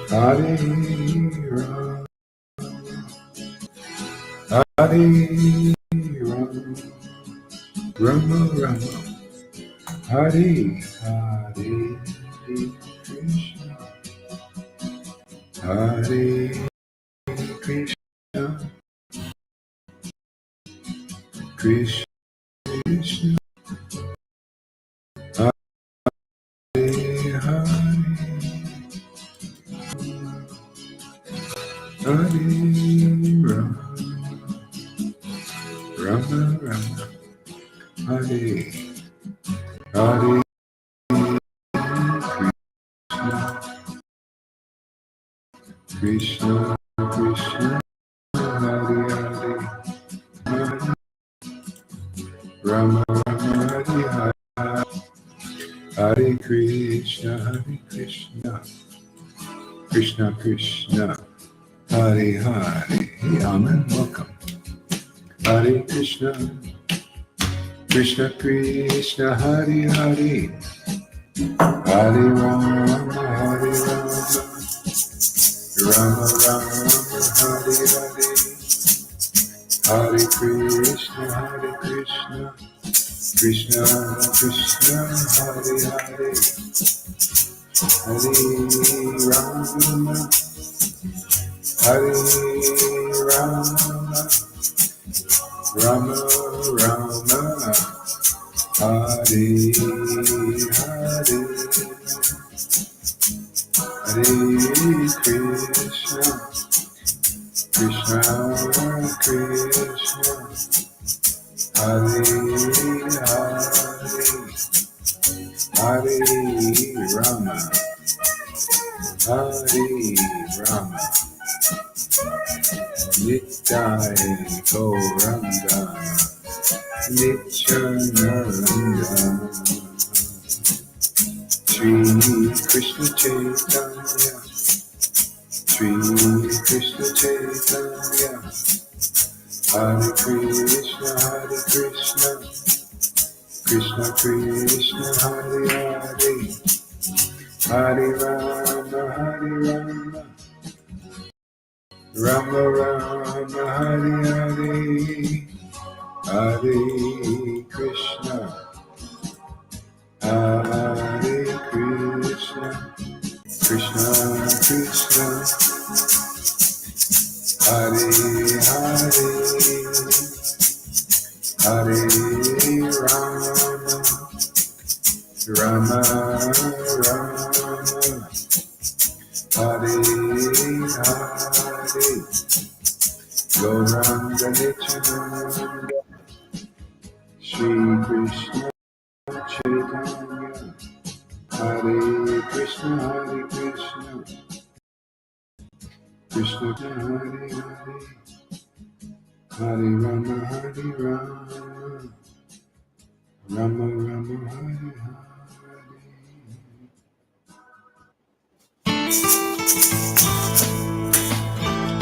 Hare Rama, Hare Rama, Rama Rama, Hare Hare, Krishna, Hare Krishna, Krishna Krishna, Hare Hare, Hare Rama, Rama Rama, Hare Hare Krishna Krishna, Hare Hare, Rama Rama, Hare Hare, Hare Krishna, Krishna Krishna, Hare Hare. Hey, Amen, welcome. Hare Krishna, Krishna Krishna, Hare Hare, Hare Rama, Hare Rama, Rama Rama, Hare Hare, Hare Krishna, Krishna Krishna, Hare Hare, Hare Rama, Hare Rama, Rama Rama, Hare Hare, Hare Krishna, Krishna Krishna, Hare Hare, Hare Rama, Hare Rama, Nitai Gauranga, Nityananda, Shri Krishna Chaitanya, Shri Krishna Chaitanya, Hare Krishna, Krishna Krishna, Hare Hare, Hare Rama, Rama Rama, Hare Hare, Hare Krishna, Hare Krishna, Krishna Krishna, Hare Hare, Hare Rama, Rama Rama, Hare Hare, Gauranga Nityananda, Shri Krishna Chaitanya, Hare Krishna, Krishna Hare Hare, Hare Rama, Rama Rama, Hare Hare.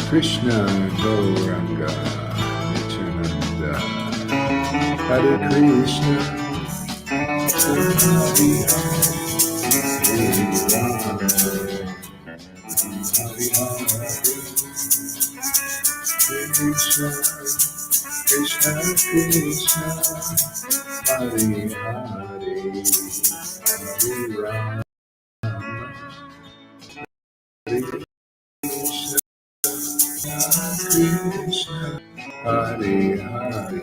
Krishna Gauranga Nityananda, Hare Krishna, Hare Rama, Hare Krishna, Krishna Krishna, Hare Hare, Hare Rama, Hare Krishna, Hare Hare.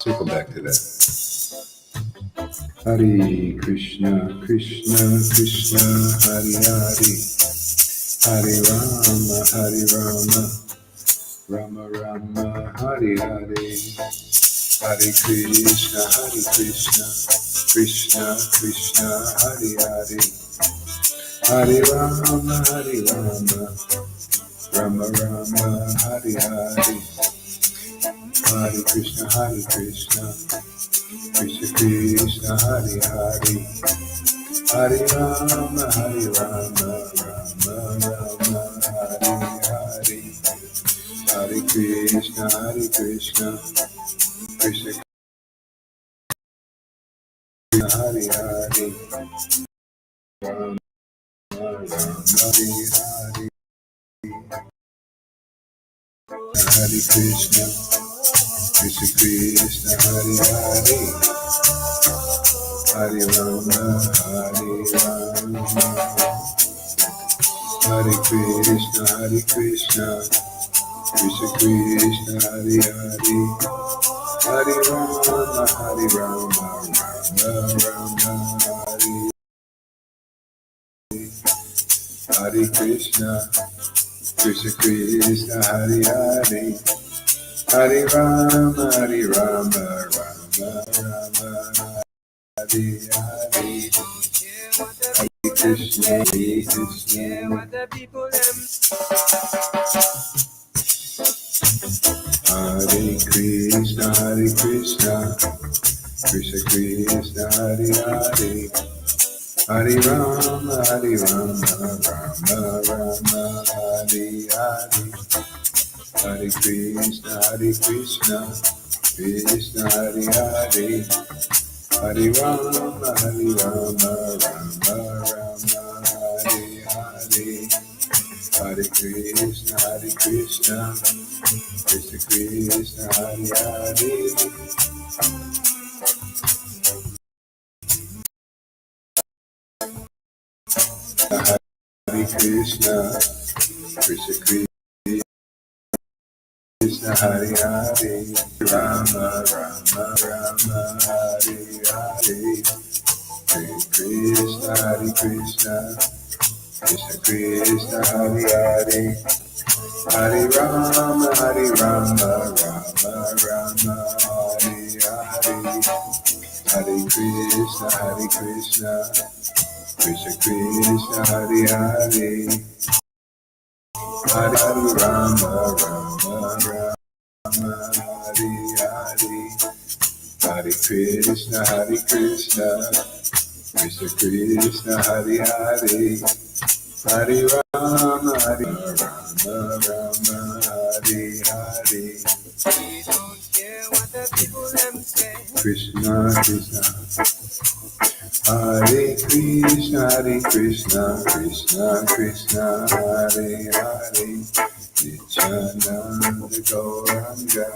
Circle back to that. Hare Krishna, Krishna Krishna, Hare Hare, Hare Rama, Rama Rama, Hare Hare, Hare Krishna, Krishna Krishna, Hare Hare, Hare Rama, Rama Rama, Hare Hare, Hare Krishna, Krishna Krishna, Hare Hare, Hare Rama, Rama Rama, Hare Hare, Hare Krishna, Krishna Krishna, Hare Hare, Rama Rama, Hare Hare, Hare Krishna, Krishna Hare Hare, Hare Rama, Hare Krishna, Krishna Krishna, Hare Hare, Hare Rama, Rama Rama, Hare Krishna, Krishna Hare Hare, Hare Rama, Rama Rama, Hare Hare, Hare Krishna, Hare Krishna, Krishna Krishna, Hare Hare, Hare Rama, Rama Rama, Hare Hare, Hare Krishna, Krishna Hare Hare, Hare Rama, Rama Rama, Hare Hare, Hare Krishna, Krishna Krishna, Hare Hare, Hare Krishna, Krishna Hare Hare, Rama Rama, Hare Hare, Hare Krishna, Krishna Krishna, Hare Hare, Hare Rama, Rama Rama, Hare Hare, Hare Krishna, Krishna Krishna, Hare Hare, Hare Rama, Rama Hare Hare, Hare Krishna, Krishna Krishna, Hare Hare, Hare Rama, Rama Hare Hare, Krishna Krishna, Hare Krishna, Krishna Krishna, Hare Hare, Nityananda Gauranga,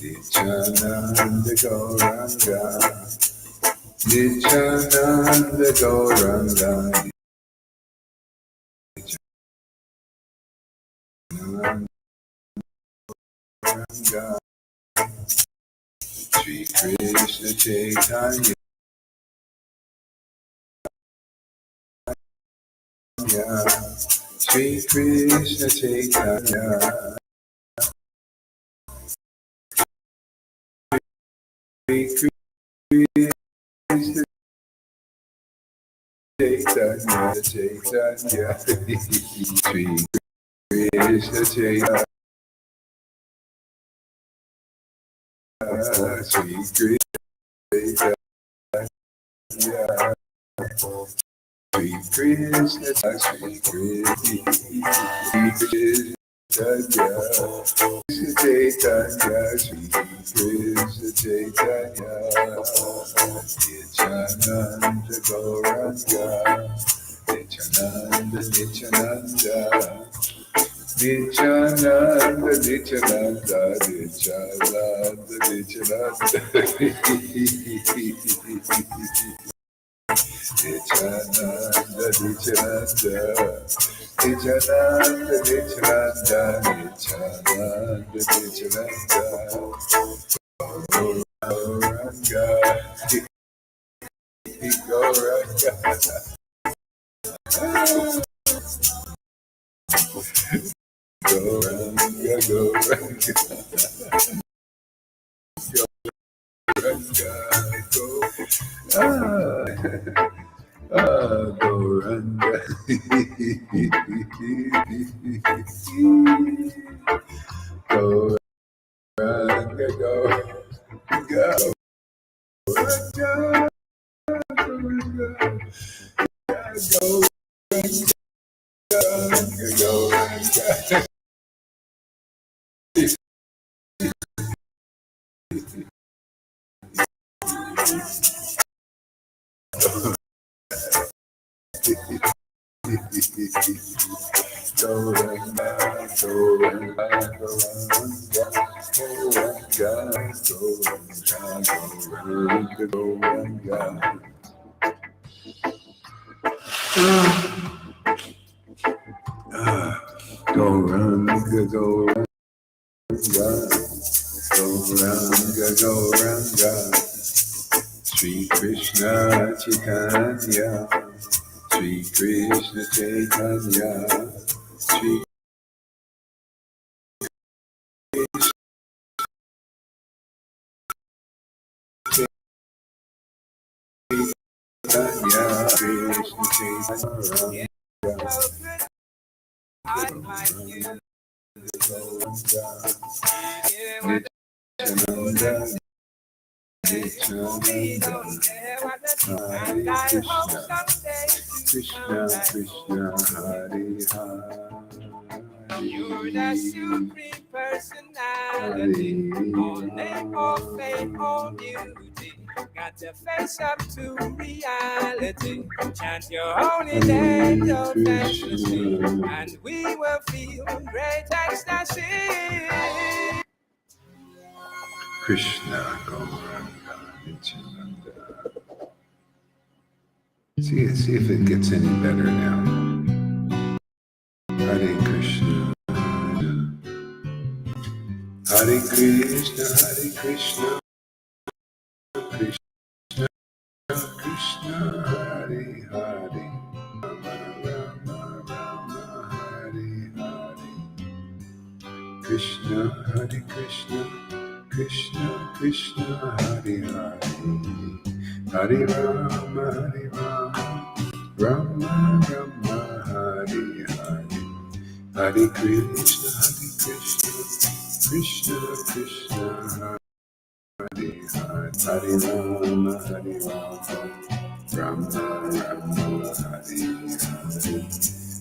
Nityananda Gauranga, Nityananda Gauranga, Nityananda Gauranga, Sri Krishna Chaitanya, Sri Krishna Chaitanya, Sri Krishna Chaitanya, Chaitanya, Sri Krishna Chaitanya, Sri Krishna Chaitanya, Sri Krishna, Sri Krishna Chaitanya, Sri Krishna Chaitanya, Nityananda Gauranga, Nityananda, Nityananda, Nityananda, Nityananda, Nityananda, Nityananda, Nityananda, Nityananda, Nityananda, Nityananda, Nityananda, Nityananda, Gauranga, Gauranga, Gauranga, Gauranga, Gauranga, go. Gauranga. Gauranga, go. Gauranga, Gauranga. Gauranga, Sri Krishna Chaitanya, Sri Krishna Chaitanya, Sri Chaitanya, Krishna Chaitanya, Nityananda, Nityananda, Hare Krishna, Krishna Krishna, Hare Hare. You're the supreme personality, all name, all fame, all beauty. Got to face up to reality. Chant your holy name, your fantasy, and we will feel great ecstasy. Krishna Gauranga Nityananda. See if it gets any better now. Hare Krishna. Hare Krishna, Hare Krishna, Krishna Krishna, Hare Hare, Rama Rama Rama, Hare Hare. Krishna, Hare Krishna, Krishna Krishna, Hare Hare, Hare Rama, Rama Rama, Hare Hare. Hare Krishna, Krishna Krishna, Hare Hare, Hare Rama, Rama Rama, Hare Hare.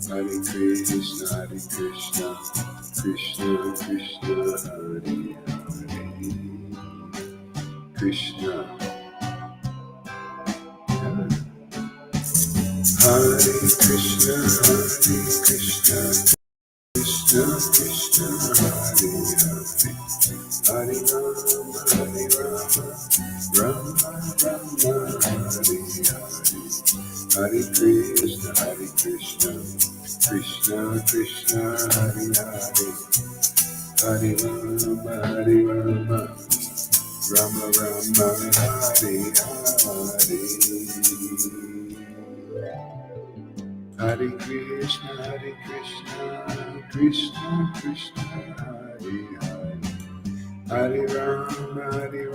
Hare Krishna, Krishna Krishna, Hare Hare. Krishna, Hare Krishna, Krishna Krishna, Hare Hare, Hare Rama, Rama Rama, Hare Hare, Hare Krishna, Krishna Krishna, Hare Hare, Hare Rama, Rama Rama, Hare Hare. Hare Krishna, Krishna Krishna, Hare Hare, Hare Rama, Rama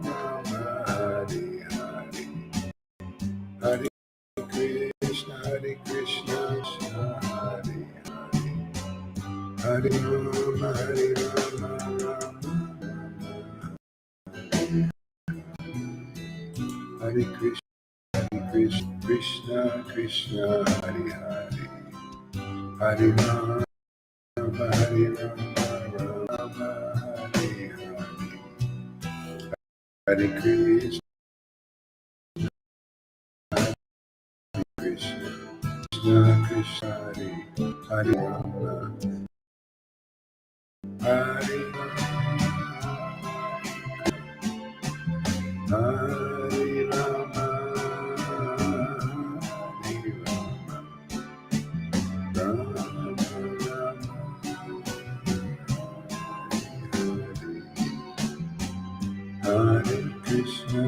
Rama, Hare Hare, Hare Krishna, Krishna, Hare Hare, Hare Rama, Rama, Hare Krishna. Krishna Krishna, Hare Hare, Hare Rama, Rama, Hare Hare, Hare Krishna, Krishna Krishna, Hare Rama, Hare Rama, Hare Krishna,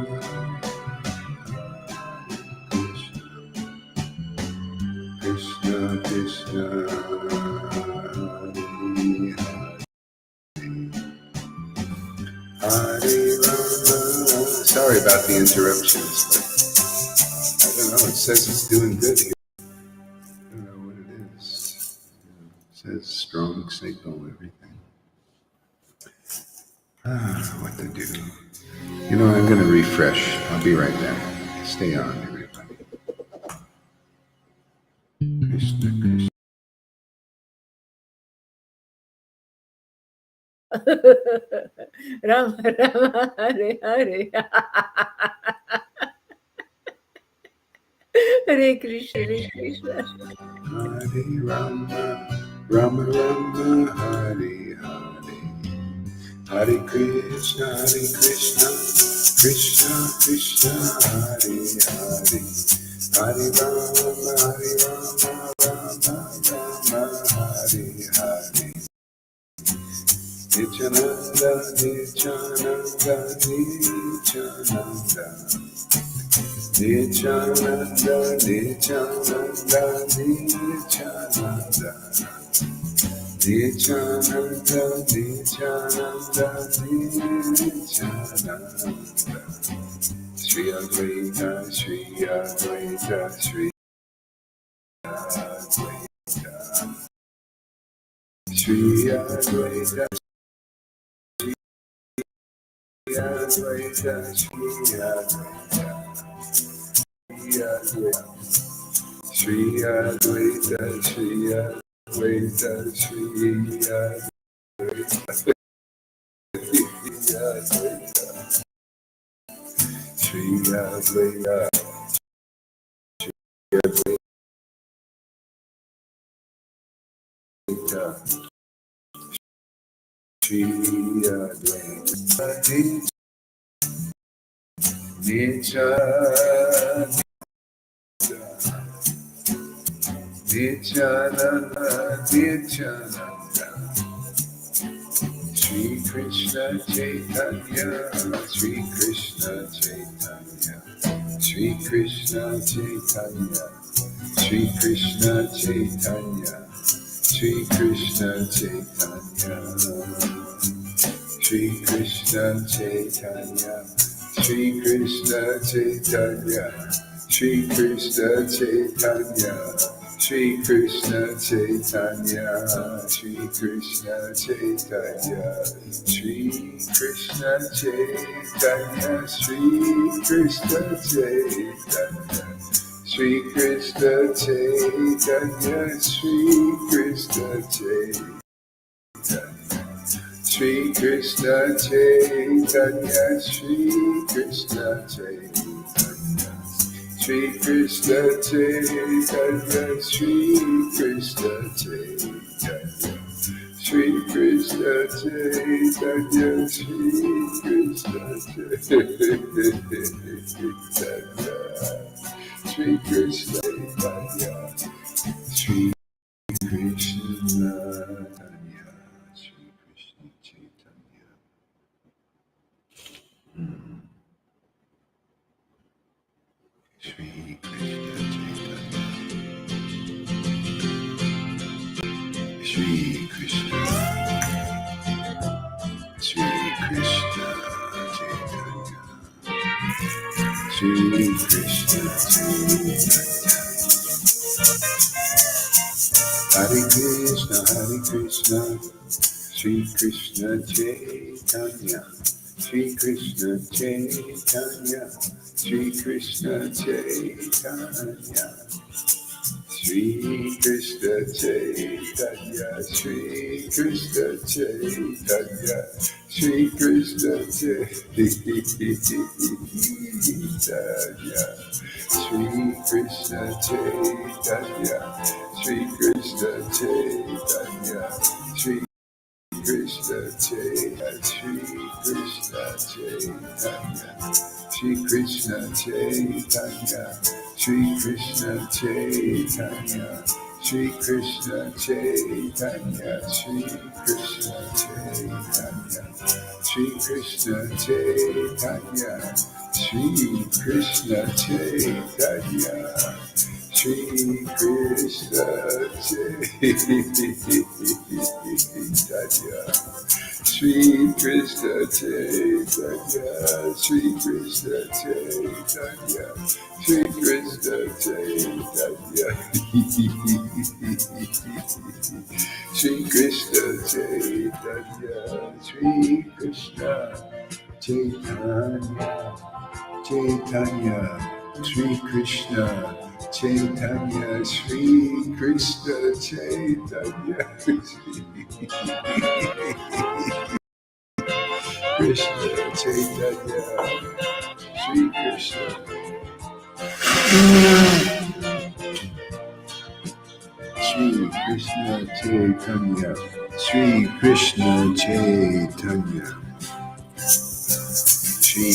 Krishna Krishna, Hare Hare, Hare Rama, sorry about the interruptions, but I don't know. It says it's doing good here. I don't know what it is. It says strong signal, everything. What to do? You know, I'm going to refresh. I'll be right back. Stay on, everybody. Krishna, Krishna. Rama Rama Hare Hare. Hare Krishna, Hare Krishna. Hare Rama, Rama Rama, Hare Hare. Hare Krishna, Krishna Krishna, Hare Hare. Hare Rama, Rama Rama, Hare Hare. Nityananda, Nityananda, Nityananda. Nityananda, Nityananda, Nityananda. Nityananda, Nityananda, Nityananda. Shri Advaita, Shri Advaita, Shri Advaita. Shri Advaita, Shri Advaita, Shri Advaita. Shri Advaita, Shri Advaita, Shri Advaita, Shri Advaita, Shri Advaita, Nityananda, Nityananda. Shri Krishna Caitanya, Shri Krishna Caitanya, Shri Krishna Caitanya, Shri Krishna Caitanya, Shri Krishna Caitanya, Shri Krishna Caitanya, Shri Krishna Caitanya, Shri Krishna Caitanya, Shri Krishna Caitanya, Shri Krishna Caitanya, Shri Krishna Caitanya, Shri Krishna Caitanya, Shri Krishna Chaitanya, Shri Krishna Chaitanya, Shri Krishna Chaitanya, Shri Krishna Chaitanya, Shri Krishna Chaitanya, Shri Krishna Chaitanya, Shri Krishna Chaitanya, Shri Krishna Chaitanya. Shri Krishna Chaitanya, Shri Krishna Chaitanya, Shri Krishna Chaitanya. Shri Krishna Chaitanya, Shri Krishna, Shri Krishna Chaitanya, Shri Krishna Chaitanya. Hare Krishna, Shri Krishna Chaitanya, Shri Krishna Chaitanya, Shri Krishna Chaitanya, Shri Krishna Chaitanya, Shri Krishna Chaitanya, Shri Krishna Chaitanya, Shri Krishna Chaitanya, Shri Krishna Chaitanya, Shri Krishna Chaitanya, Shri Krishna Chaitanya, Shri Krishna Chaitanya, Shri Krishna Chaitanya, Shri Krishna Chaitanya, Shri Krishna Chaitanya, Shri Krishna Chaitanya, Shri Krishna Chaitanya, Shri Krishna Chaitanya, Shri Krishna Chaitanya, Shri Krishna Chaitanya, Shri Krishna Chaitanya, Shri Krishna Chaitanya, Shri Krishna Chaitanya, Chaitanya, Shri Krishna Chaitanya, Shri Krishna Chaitanya, Krishna Chaitanya, Shri Krishna, Shri Krishna Chaitanya, Shri Krishna Chaitanya, Shri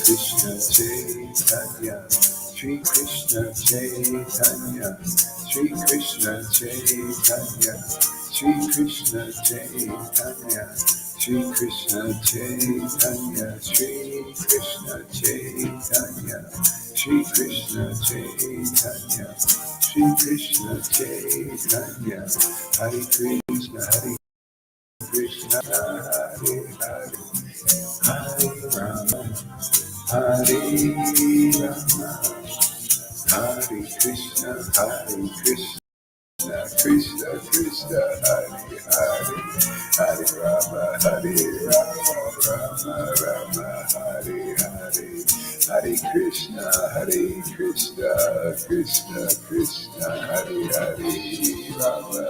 Krishna Chaitanya, Shri Krishna Chaitanya, Shri Krishna Chaitanya, Shri Krishna Chaitanya, Shri Krishna Chaitanya, Shri Krishna Chaitanya, Shri Krishna Chaitanya, Shri Krishna Chaitanya, Hare Krishna, Hare Krishna, Hare Hare, Hare Rama, Hare Rama, Hare Krishna, Krishna Krishna, Hare Hare, Hare Rama, Rama Rama, Hare Hare, Hare Krishna, Krishna Krishna, Hare Hare, Rama,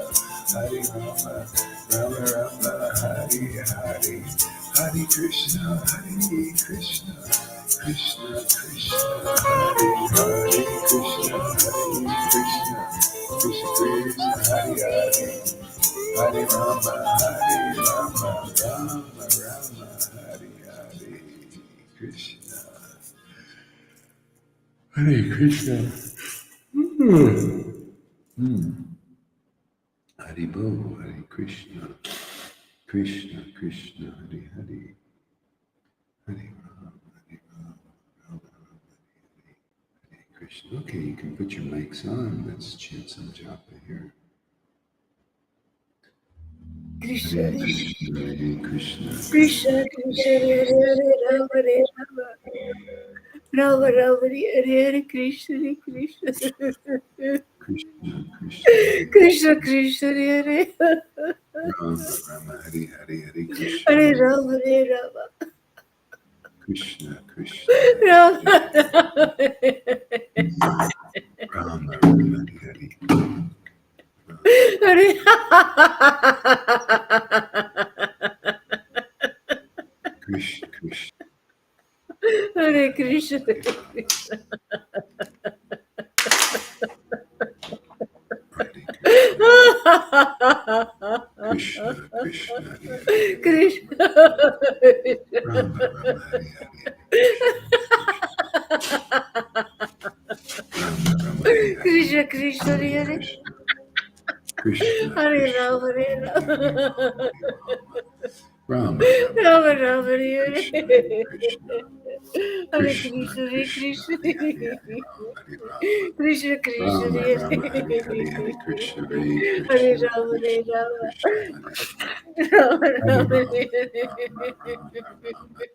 Hare Rama, Rama, Hare Hare, Hare Krishna, Krishna Krishna, Hare Hare, Krishna, Krishna Krishna, Hare Hare, Hare Rama, Rama, Hare Hare, Krishna, Hare Krishna. Hare Bo, Hare Krishna, Krishna Krishna, Hare Hare, Hare Rama, Hare Krishna. Okay, you can put your mics on. Let's chant some japa here. Krishna, Hare Krishna, Hare Krishna, Krishna, Krishna, Hare Hare, Rama, Rama, Rama, Hare Hare, Krishna, Krishna, Krishna Krishna, Krishna, Hare Rama, Hare Hare, Hare Krishna, Hare Rama, Hare Rama, Krishna Rama, Rama, Hare Krishna, Hare Krishna, Krishna. Krishna, Krishna, Rama, Hare Hare, Krishna, Krishna, Hare Krishna, Hare Rama, Hare Rama, Rama, Rama, Rama, Hare Krishna, Hare Krishna, Krishna, Hare Krishna, Krishna, Krishna, Krishna, Rama, Hare Hare Krishna, Hare Rama, Hare Rama, Rama, Rama,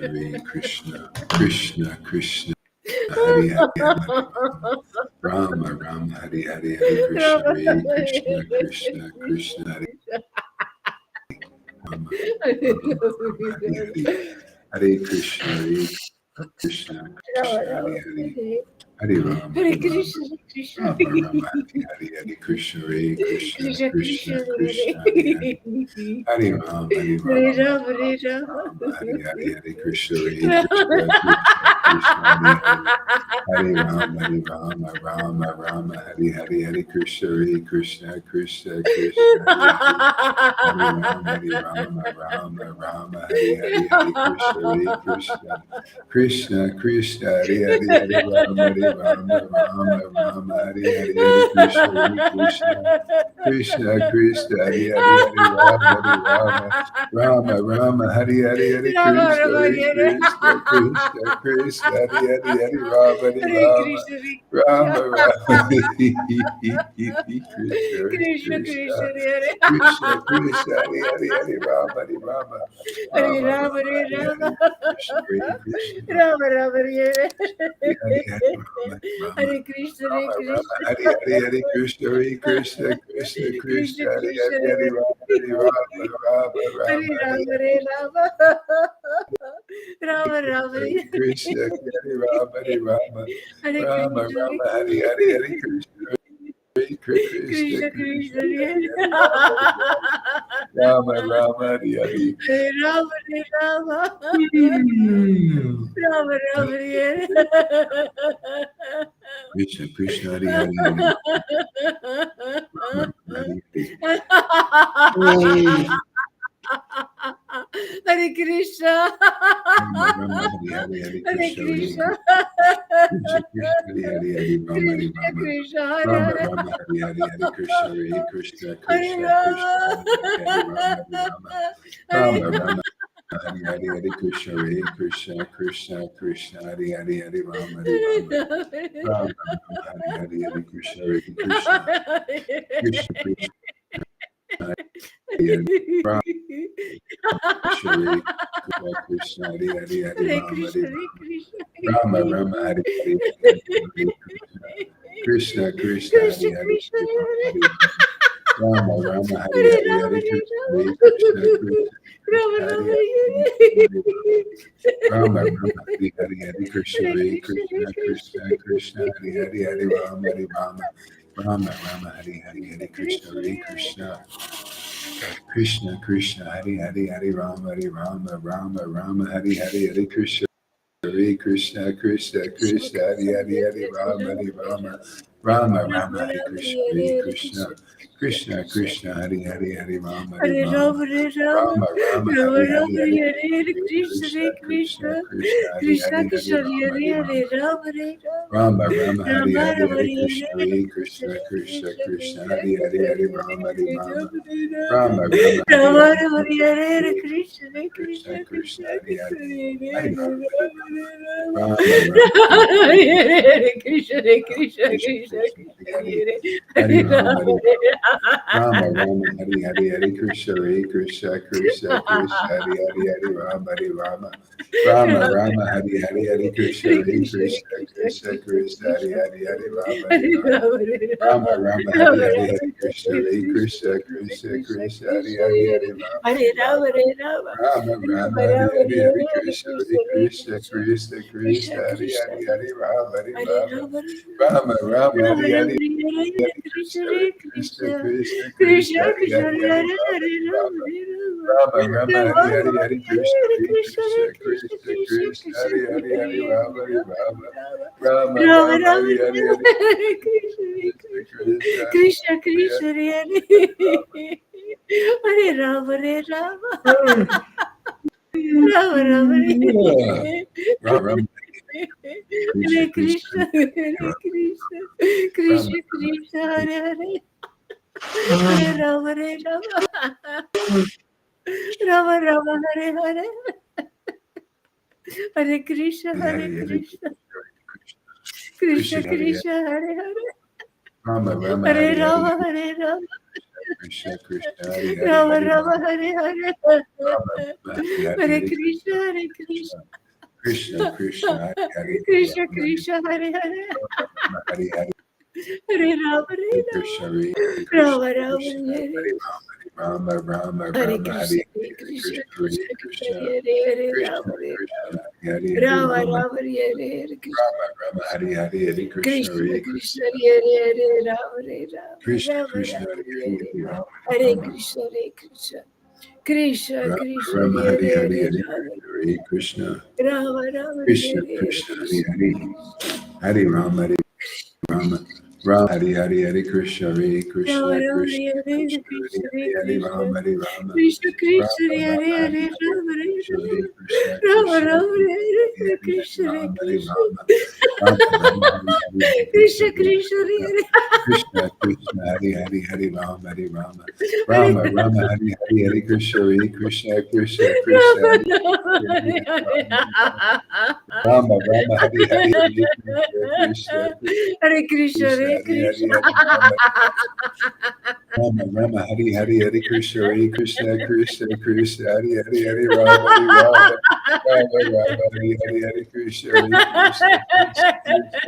Hare Krishna, Krishna, Krishna, Hare Hare, Rama, Hare Krishna, Krishna, Krishna, Krishna, Hare Rama, Hare Krishna, Krishna, Krishna, Hare Hare, Hare Rama, Hare Krishna, Krishna, Rama, Hare Krishna, Krishna, Krishna, Krishna, Hare Hare, Hare Rama, Hare Rama, Hare Rama, Hare Krishna, Krishna, Hare Rama, Rama, Hare Krishna, Krishna, Krishna, Krishna, Hare Rama, Hare Krishna, Krishna, Krishna, Hare Rama, Rama, Rama, Rama, Rama, Hare Hare, Hare Krishna, Krishna, Krishna, Hare Hare, Hare Rama, Hare Rama, Rama, Rama, Hare Hare, Hare Krishna, Krishna, Krishna, Krishna, Hare Hare, Hare Rama, Hare Rama, Rama, Rama, Krishna, Krishna, Krishna, Krishna, Hare Krishna, Krishna, Hare Hare, Hare Rama, Hare Rama, Hare Rama, Rama, Rama, Hare Hare Rama, Hare, Krishna, Krishna, Rama Rama, Hare Hare Hare, Rama, Rama, Hare Krishna, Hare Rama, Rama, Krishna, Hare Hare, Hare Krishna, Hare Krishna, Krishna, Krishna, Krishna, Hare Krishna, Hare, Hare Rama, Hare Rama, Rama, Hare Rama, Hare Rama, Hare Rama, Rama Rama, Hare Krishna, Hare Rama, Hare Rama, Hare Rama, Krishna, Rama, Hare Hare, Hare Krishna, Hare Krishna, Krishna, Krishna, Krishna, Hare Hare Rama, Hare Rama, Rama, Hare Hare. Hare Rama, Hare Rama, Rama Rama, Hare Krishna, Krishna, Hare Hare, Hare Rama, Hare Hare. Hare Krishna, Rama, Rama, Hare Hare, Hare Hare Krishna, Hare Krishna, Krishna, Krishna, Hare Hare, Hare Rama, Hare Krishna Rama, Krishna, Hare Rama, Hare, Rama, Hare Hare, Hare Krishna, Hare Krishna, Hare Krishna, Rama, Krishna, Hare Hare, Hare Rama, Hare Rama, Hare Rama, Rama, Hare Hare, Hare Krishna, Hare Krishna, Krishna, Krishna, Hare Hare, Hare Rama, Hare Rama, Rama, Rama, Hare Hare, Hare Krishna, Hare Krishna, Krishna, Krishna, Hare Hare, Rama, Krishna, Hare Krishna, Hare Hare, Hare Hare Rama, Hare Krishna, Hare Rama, Krishna, Rama, Rama, Hare Hare, Hare Krishna, Krishna, Hare Krishna Hare, Krishna, Hare Rama, Hare Rama, Rama, Rama, Hare Hare Hare, Rama, Hare Hare Krishna, Rama, Hare Krishna, Krishna, Rama Krishna, Hare Rama, Hare, Hare Rama, Rama, Hare Hare, Hare Krishna, Hare Hare Krishna, Krishna, Hare Krishna, Krishna, Krishna, Hare Hare, Hare Rama, Hare Rama, Rama, Rama, Hare Hare, Hare Krishna, Krishna, Hare Krishna, Krishna, Krishna, Hare Hare, Hare Rama, Hare Rama, Rama, Rama, Hare Hare, Hare Krishna, Hare Krishna, Krishna, Krishna, Hare Hare, Hare Rama, Hare Rama, Rama, Rama, Hare Krishna, Hare Krishna, Krishna, Krishna, Hare Hare, Hare Rama, Hare Hare Rama, Rama, Hare Rama, Rama, Rama, Rama Hare Rama, Hare, Hare Hare Hare, Hare Krishna, Krishna, Hare Krishna, Krishna, Krishna, Hare Krishna Hare, Hare Krishna, Rama, Hare Hare Hare, Rama, Rama Hare Rama, Rama, Rama, Hare Rama Hare, Rama, Hare Hare Krishna, Hare, Hare Krishna, Krishna, Krishna, Krishna, Krishna, Krishna, Hare Hare, Krishna, Hare Rama, Hare Hare Rama, Rama, Hare Rama, Rama, Rama, Hare Rama Hare, Rama, Hare Hare, Hare Krishna, Hare Krishna, Krishna, Krishna, Krishna, Hare Hare, Krishna, Hare Hare Rama, Rama, Hare Rama, Rama, Rama, Hare Hare, Hare Krishna, Hare Krishna, Krishna, Krishna, Krishna, Krishna, Hare Hare, Hare Hare Hare, Rama, Rama Hare Hare Rama, Rama, Hare Hare, Hare Krishna, Hare Krishna, Krishna, Krishna, Hare Hare, Hare Rama, Hare Rama, Rama, Rama, Hare Hare, Hare Krishna, Hare Hare Krishna, Hare Krishna, Krishna, Krishna, Krishna, Krishna, Hare Krishna, Hare, Hare Rama, Hare Hare Rama, Rama, Hare Rama, Rama, Rama, Hare Rama Hare, Rama, Hare Krishna, Hare Hare Krishna, Krishna, Krishna, Krishna, Krishna, Krishna, Hare Krishna, Hare, Hare Hare Rama, Hare Hare Rama, Rama, Hare Rama, Rama, Rama Rama, Hare Rama, Hare, Hare Hare Krishna, Krishna, Hare Hare Krishna, Krishna, Krishna, Krishna, Krishna, Hare Krishna, Hare, Hare Rama, Hare Hare Rama, Rama, Rama, Rama, Rama Hare Rama, Hare, Hare Hare Krishna, Krishna, Hare Hare Krishna, Krishna, Krishna, Krishna, Krishna, Hare Krishna, Hare, Hare Hare Rama, Rama, Hare Hare Rama, Rama, Rama, Rama, Rama Hare Rama, Hare, Hare Krishna, Hare Hare Krishna, Krishna, Hare Krishna, Krishna, Krishna, Krishna, Krishna, Hare Hare, Hare Hare Rama, Hare Rama, Rama, Rama, Rama Rama, Rama, Hare Hare, Hare Hare Krishna, Hare Krishna, Krishna, Krishna, Krishna, Hare Krishna, Hare Hare Rama, Hare Rama, Hare. Rama Rama, Ram, Ram, Krishna, Hare Krishna, Krishna, Hare Krishna, Ram, Krishna, Krishna, Hare Hare, Hare Rama, Hare Rama, Rama Rama, Hare Hare, Hare Krishna, Hare Hare Hare, Krishna, Krishna, Krishna, Hare Hare, Krishna, Hare Hare, Rama, Rama, Hare Hare Hare, Rama, Hare Rama, Krishna, Krishna, Hare Hare, Rama Hare Rama, Rama, Hare Hare, Rama, Rama, Hare Hare, Hare Hare Krishna, Krishna, Hare Krishna, Krishna, Krishna, Krishna, Hare Hare, Hare Krishna, Rama, Hare Krishna, Hare Hare, Rama, Hare Hare, Hare Rama, Hare Hare Rama, Krishna, Hare Krishna, Rama Rama, Krishna, Hare Rama, Rama, Hare Rama, Hare Krishna, Hare Hare, Krishna, Krishna, Krishna, Hare Krishna, Krishna, Hare Hare, Krishna, Rama, Hare Krishna, Hare Hare, Rama, Rama, Rama, Hare Hare, Krishna, Rama, Rama, Hare Hare, Hare Krishna, Krishna, Hare Krishna, Krishna, Hare Hare, Rama, Hare Rama, Krishna, Rama, Krishna, Rama, Hare Hare Hare, Rama, Hare Rama, Krishna, Hare Krishna, Krishna, Rama, Krishna, Rama, Hare Hare Hare, Hare, Hare Rama, Krishna, Rama, Rama, Krishna, Hare Hare, Krishna, Hare Krishna, Hare, Hare Rama, Hare Rama, Rama, Hare Hare, Hare Krishna, Hare Rama, Krishna, Rama, Krishna, Hare Hare, Krishna, Krishna, Hare Hare Hare, Hare Krishna, Rama, Hare Rama, Krishna, Krishna, Rama, Hare Rama, Hare, Hare Rama, Krishna, Hare Rama, Krishna, Rama, Hare Krishna, Hare Krishna, Rama, Krishna, Krishna, Hare Krishna, Krishna, Hare Hare, Hare Rama, Hare Rama, Hare Rama, Rama, Hare Hare, Hare Krishna, Hare Krishna, Krishna, Krishna, Rama, Hare Rama, Hare, Hare Hare. Rama, Rama, Hare Hare, Hare Krishna, Hare Krishna, Krishna, Hare Hare Hare, Krishna. Hare Rama, Rama, Rama, Hare Hare, Hare Krishna, Hare Krishna, Krishna, Krishna, Hare Hare, Hare Rama, Hare Rama, Rama, Rama, Hare Hare, Hare Krishna, Hare Krishna, Krishna, Krishna,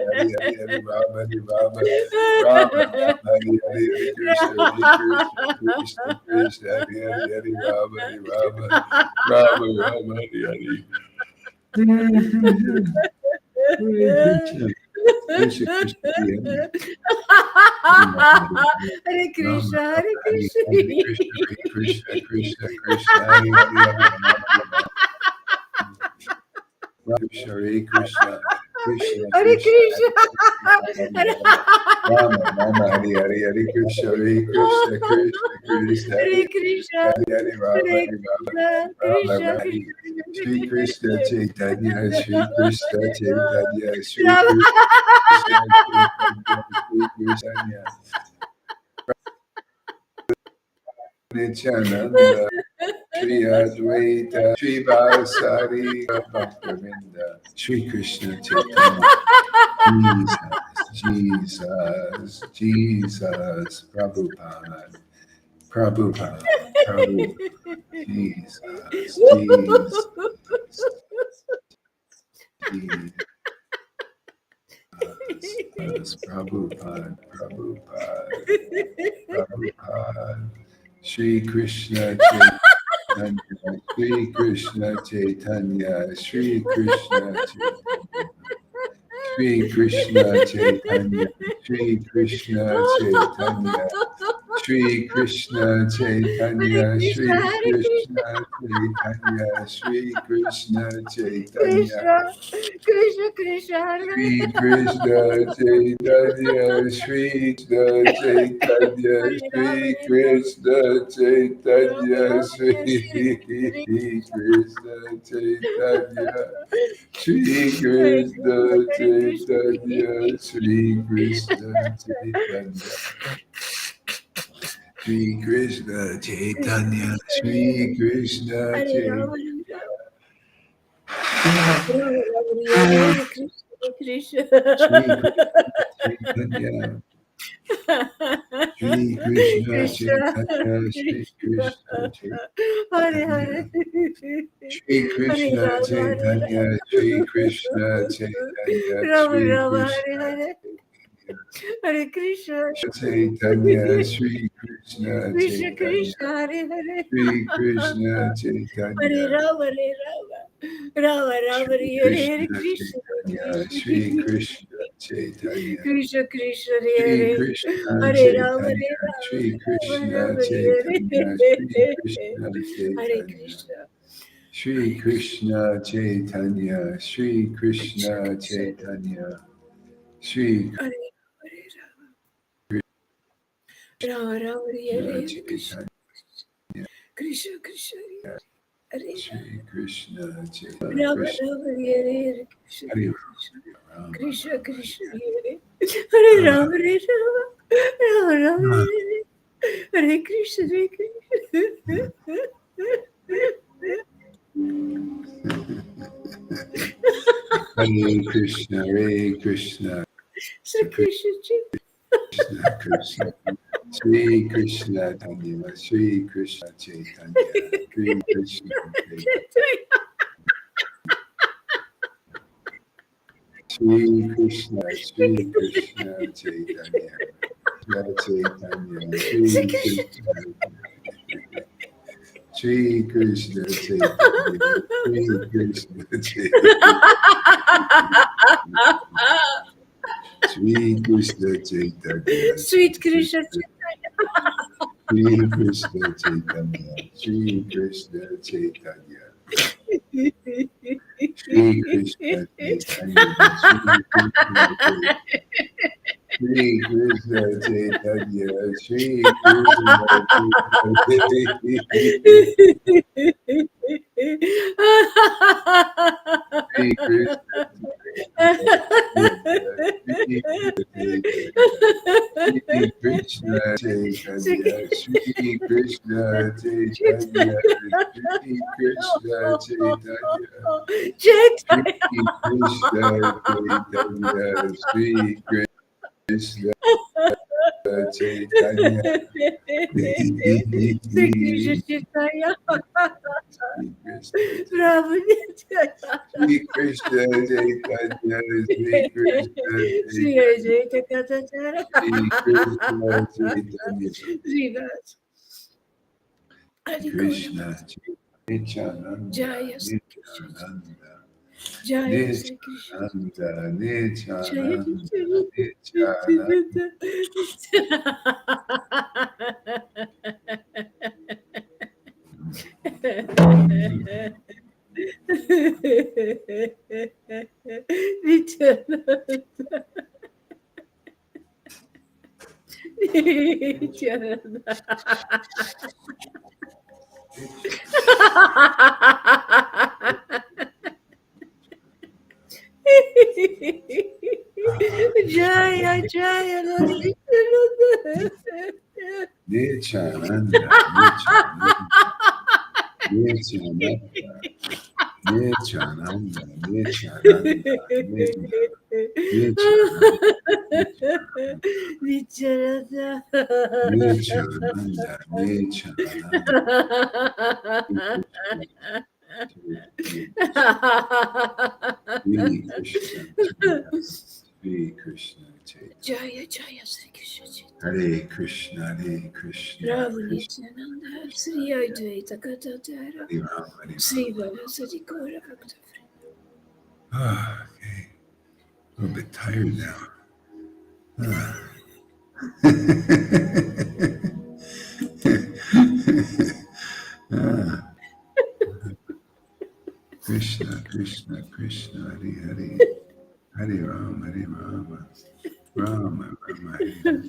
Hare Hare, Hare Rama, Hare Rama, Rama, Rama, Hare Hare, Hare Krishna, Hare Krishna, Krishna, Krishna, Hare Hare, Hare Rama, Hare Rama, Rama, Rama, Hare Hare. Hare Krishna, Krishna, Krishna, Hare Hare. Hare Rama, Krishna, Rama, Hare Hare Krishna. Hare, Krishna, Hare Krishna, Krishna, Krishna, Hare Hare, Hare Rama, Hare Rama, Krishna, Hare Krishna, Krishna, Hare Krishna, Krishna. Hare Rama, Rama, Rama, Hare Hare, Hare Krishna, Hare Krishna, Krishna, Krishna, Hare Hare Krishna. Hare Rama, Hare Hare Rama, Krishna. Rama, Krishna, Rama, Krishna. Shri Krishna Chaitanya, Shri Krishna Chaitanya, Shri Rama. Krishna Chaitanya, Shri Krishna Nityananda, Shri Advaita, Shri Vasari Bhaktavinda, Shri Krishna Chaitanya, Jesus, Jesus, Prabhupada, Prabhupada, Prabhupada, Jesus, Jesus, Jesus, Prabhupada, Prabhupada, Prabhupada, Shri Krishna Chaitanya, Shri Krishna Chaitanya, Shri Krishna Chaitanya, Shri Krishna Chaitanya, Shri Krishna Chaitanya, Shri Krishna Chaitanya, Hare Shri Krishna, Hare Krishna Krishna. Chaitanya, Shri Krishna Chaitanya, Krishna, Krishna, Krishna, Hare Shri Krishna Chaitanya, Shri Krishna Chaitanya, Hare Shri Ram, Hare Ram, Krishna Ram Chaitanya, Ram, Shri Hare Krishna Chaitanya, Shri Hare Krishna Krishna, Chaitanya, Shri Krishna Chaitanya, Shri Krishna Chaitanya, Shri Krishna Hare Ram, Chaitanya. Ram Ram, Hare Krishna, Krishna. Shri Krishna Chaitanya, Shri Krishna Krishna, Chaitanya, Shri Krishna, Krishna Hare Chaitanya, Hare, Shri Hare Krishna Ram, Hare Chaitanya, Shri Krishna Chaitanya, Ram, Shri Ram, Hare Krishna Hare, Hare Krishna, Chaitanya, Shri Krishna Krishna Chaitanya, Krishna, Hare Hare, Shri Krishna Hare Chaitanya, Ram, Hare Ram, Ram Ram, Shri Hare Hare, Hare Krishna Krishna, Chaitanya, Shri Krishna. Krishna Chaitanya, Krishna Krishna Shri Hare Krishna Hare Hare Ram Chaitanya, Hare Shri Ram Krishna Ram Hare Chaitanya, Shri Hare Krishna Hare Chaitanya, Krishna Shri Krishna Chaitanya, Shri Krishna Krishna Krishna Chaitanya, Shri Hare Hare Ram Ram Ram Hare Krishna Hare Krishna Chaitanya, Krishna Krishna Hare Shri Krishna Chaitanya, Ram Krishna Ram Hare Hare Krishna Hare Krishna Rama, Krishna Rama, Krishna Hare Hare Rama, Ram Hare Ram Ram Ram Rama, Hare Hare Krishna Hare Krishna Hare Krishna, Hare Krishna, Sri Krishna Krishna Krishna, Shri Krishna Tanya, Shri Krishna Chaitanya, Shri Krishna Chaitanya, Shri Krishna, Shri Krishna Chaitanya, Chaitanya, Sri Shri Krishna Krishna, Shri Krishna Chaitanya, Shri Krishna Chaitanya, Shri Krishna Chaitanya, Sweet Krishna Shri Krishna Chaitanya, Shri Krishna Chaitanya, Shri Krishna Chaitanya, Shri Krishna Chaitanya, Shri Krishna Chaitanya, Krishna Chaitanya, Shri Krishna Chaitanya, Shri Krishna Chaitanya, Shri Krishna Chaitanya, Shri Krishna Chaitanya, Shri Krishna Chaitanya, Shri Krishna Chaitanya, Shri Krishna Chaitanya, Krishna Nityananda, Nityananda, Nityananda, Nityananda, Nityananda. Jaya Jaya Nityananda, Nityananda, Nityananda, Nityananda, Nityananda, Nityananda, Hare Krishna Chaitanya, Jaya Jaya Sri Krishna Hare Krishna, Hare Krishna, Ravu Krishna Nityananda Sri Advaita Katadara Hare Ram, Hare Sri Ram. Vasadi Gaura Bhakta Okay, a little bit tired now. Krishna, Krishna, Krishna, Hare Hare, Hare Ram, Hare Rama, Rama, Rama, Hare Hare.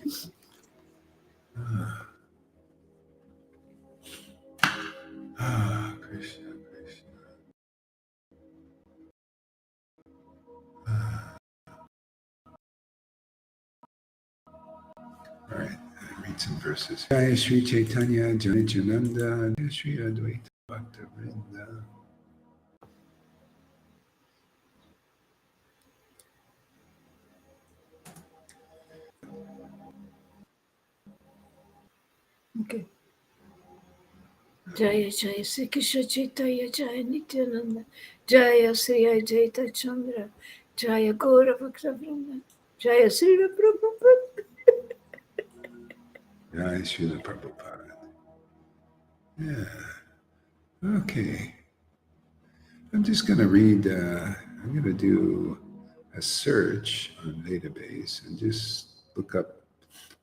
Krishna, Krishna. All right, read some verses. Jaya Sri Chaitanya, Jaya Jananda, Jaya Sri Advaita Bhakta Vrinda. Okay. Jaya Jaya Sri Krishna Chaitanya Jaya Nityananda Jaya Sri Advaita Chandra Jaya Gaura Bhakta Vrinda Jaya Sri Prabhupada. Jai Srila Prabhupada. Yeah. Okay. I'm just going to read, I'm going to do a search on database and just look up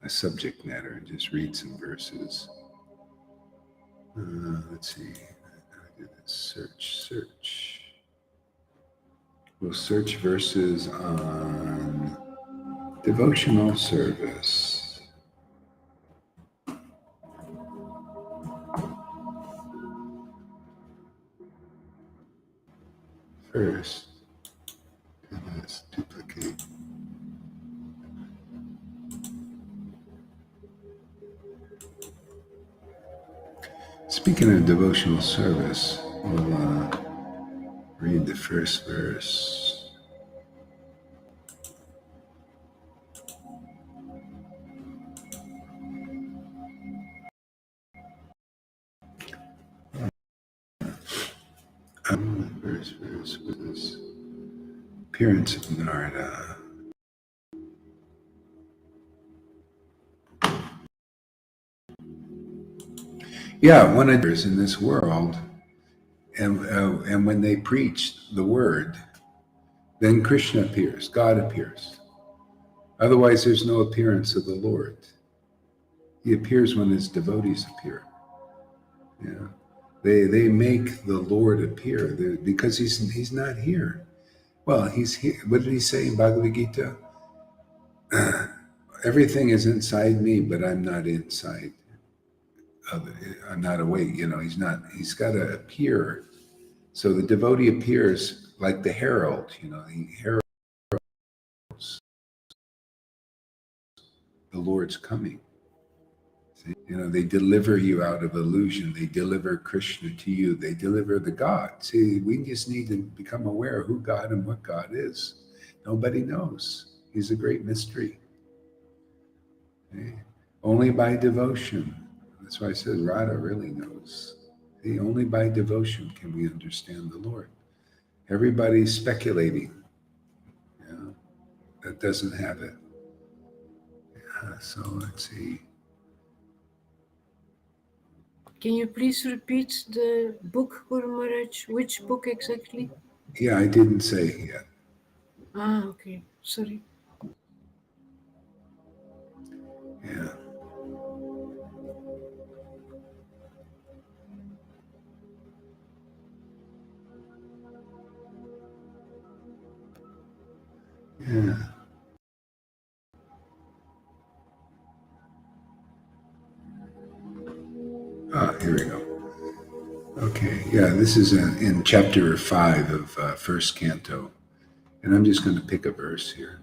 a subject matter and just read some verses. Let's see. I do this search. We'll search verses on devotional service. First, let's duplicate. Speaking of devotional service, we'll read the first verse. Verse with this appearance of Narada. Yeah, one of those in this world, and when they preach the word, then Krishna appears, God appears. Otherwise, there's no appearance of the Lord. He appears when his devotees appear. Yeah, they make the Lord appear because he's not here. Well, he's here. What did he say in Bhagavad Gita? Everything is inside me, but I'm not inside. I'm not awake. He's not. He's got to appear. So the devotee appears like the herald, the heralds, the Lord's coming. See? They deliver you out of illusion. They deliver Krishna to you. They deliver the God. See, we just need to become aware of who God and what God is. Nobody knows. He's a great mystery. Okay? Only by devotion. That's why I said Radha really knows. See, only by devotion can we understand the Lord. Everybody's speculating. That doesn't have it. So let's see. Can you please repeat the book, Guru Maharaj? Which book exactly? Yeah, I didn't say yet. Okay. Sorry. Yeah. Yeah. Here we go. Okay. Yeah, this is in chapter 5 of first canto. And I'm just going to pick a verse here.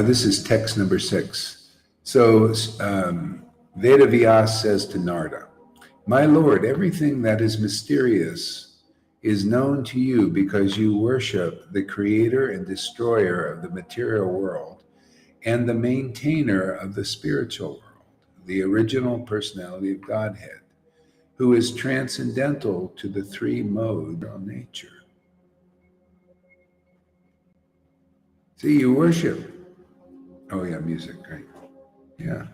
This is text number 6. So Vedavyas says to Narada, "My Lord, everything that is mysterious is known to you because you worship the creator and destroyer of the material world and the maintainer of the spiritual world, the original personality of Godhead, who is transcendental to the three modes of nature." See, you worship. Oh yeah, music, right? Yeah.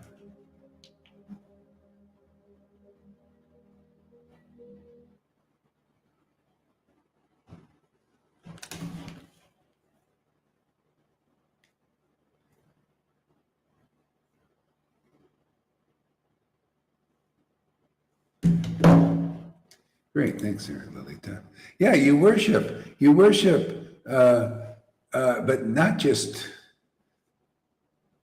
Great, thanks, Sarah Lilita. Yeah, you worship, but not just,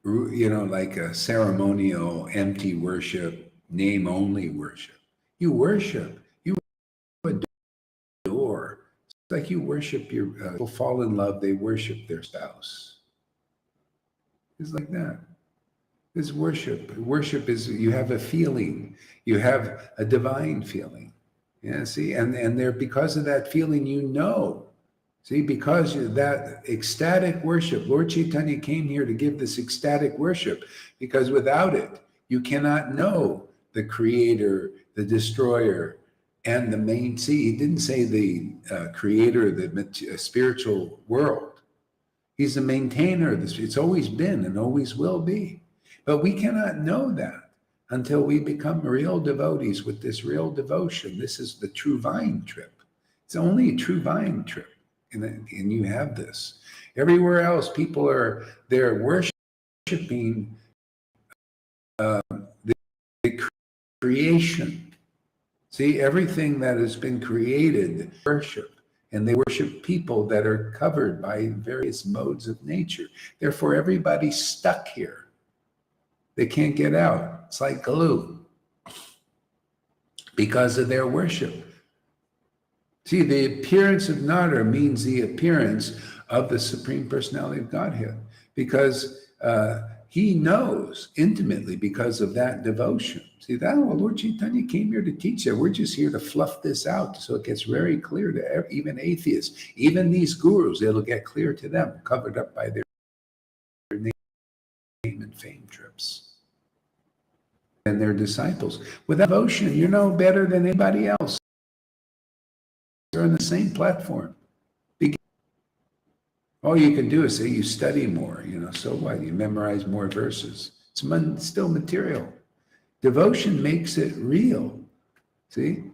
like a ceremonial, empty worship, name only worship. You worship, you adore. It's like you worship your people fall in love, they worship their spouse. It's like that. It's worship. Worship is you have a feeling, you have a divine feeling. Yeah, see, and there because of that feeling, see, because of that ecstatic worship, Lord Caitanya came here to give this ecstatic worship, because without it, you cannot know the creator, the destroyer, and the main. See, he didn't say the creator of the spiritual world. He's the maintainer of this. It's always been and always will be. But we cannot know that until we become real devotees with this real devotion. This is the true vine trip. It's only a true vine trip. And you have this. Everywhere else, they're worshiping the creation. See, everything that has been created, worship. And they worship people that are covered by various modes of nature. Therefore, everybody's stuck here. They can't get out. It's like glue because of their worship. See, the appearance of Narada means the appearance of the Supreme Personality of Godhead, because he knows intimately because of that devotion. See, Lord Caitanya came here to teach that. We're just here to fluff this out so it gets very clear to even atheists, even these gurus. It'll get clear to them, covered up by their name and fame trips. And their disciples. Without devotion, you're no better than anybody else. You're on the same platform. All you can do is say you study more, so what? You memorize more verses. It's still material. Devotion makes it real. See?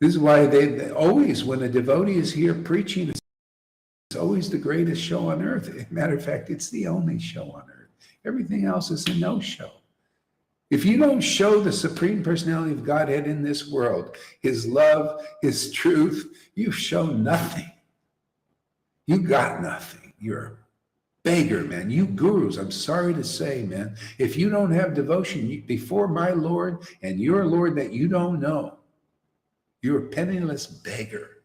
This is why they always, when a devotee is here preaching, it's always the greatest show on earth. As a matter of fact, it's the only show on earth. Everything else is a no-show. If you don't show the Supreme Personality of Godhead in this world, his love, his truth, you've shown nothing. You got nothing. You're beggar, man. You gurus, I'm sorry to say, man, if you don't have devotion before my Lord and your Lord that you don't know, you're a penniless beggar.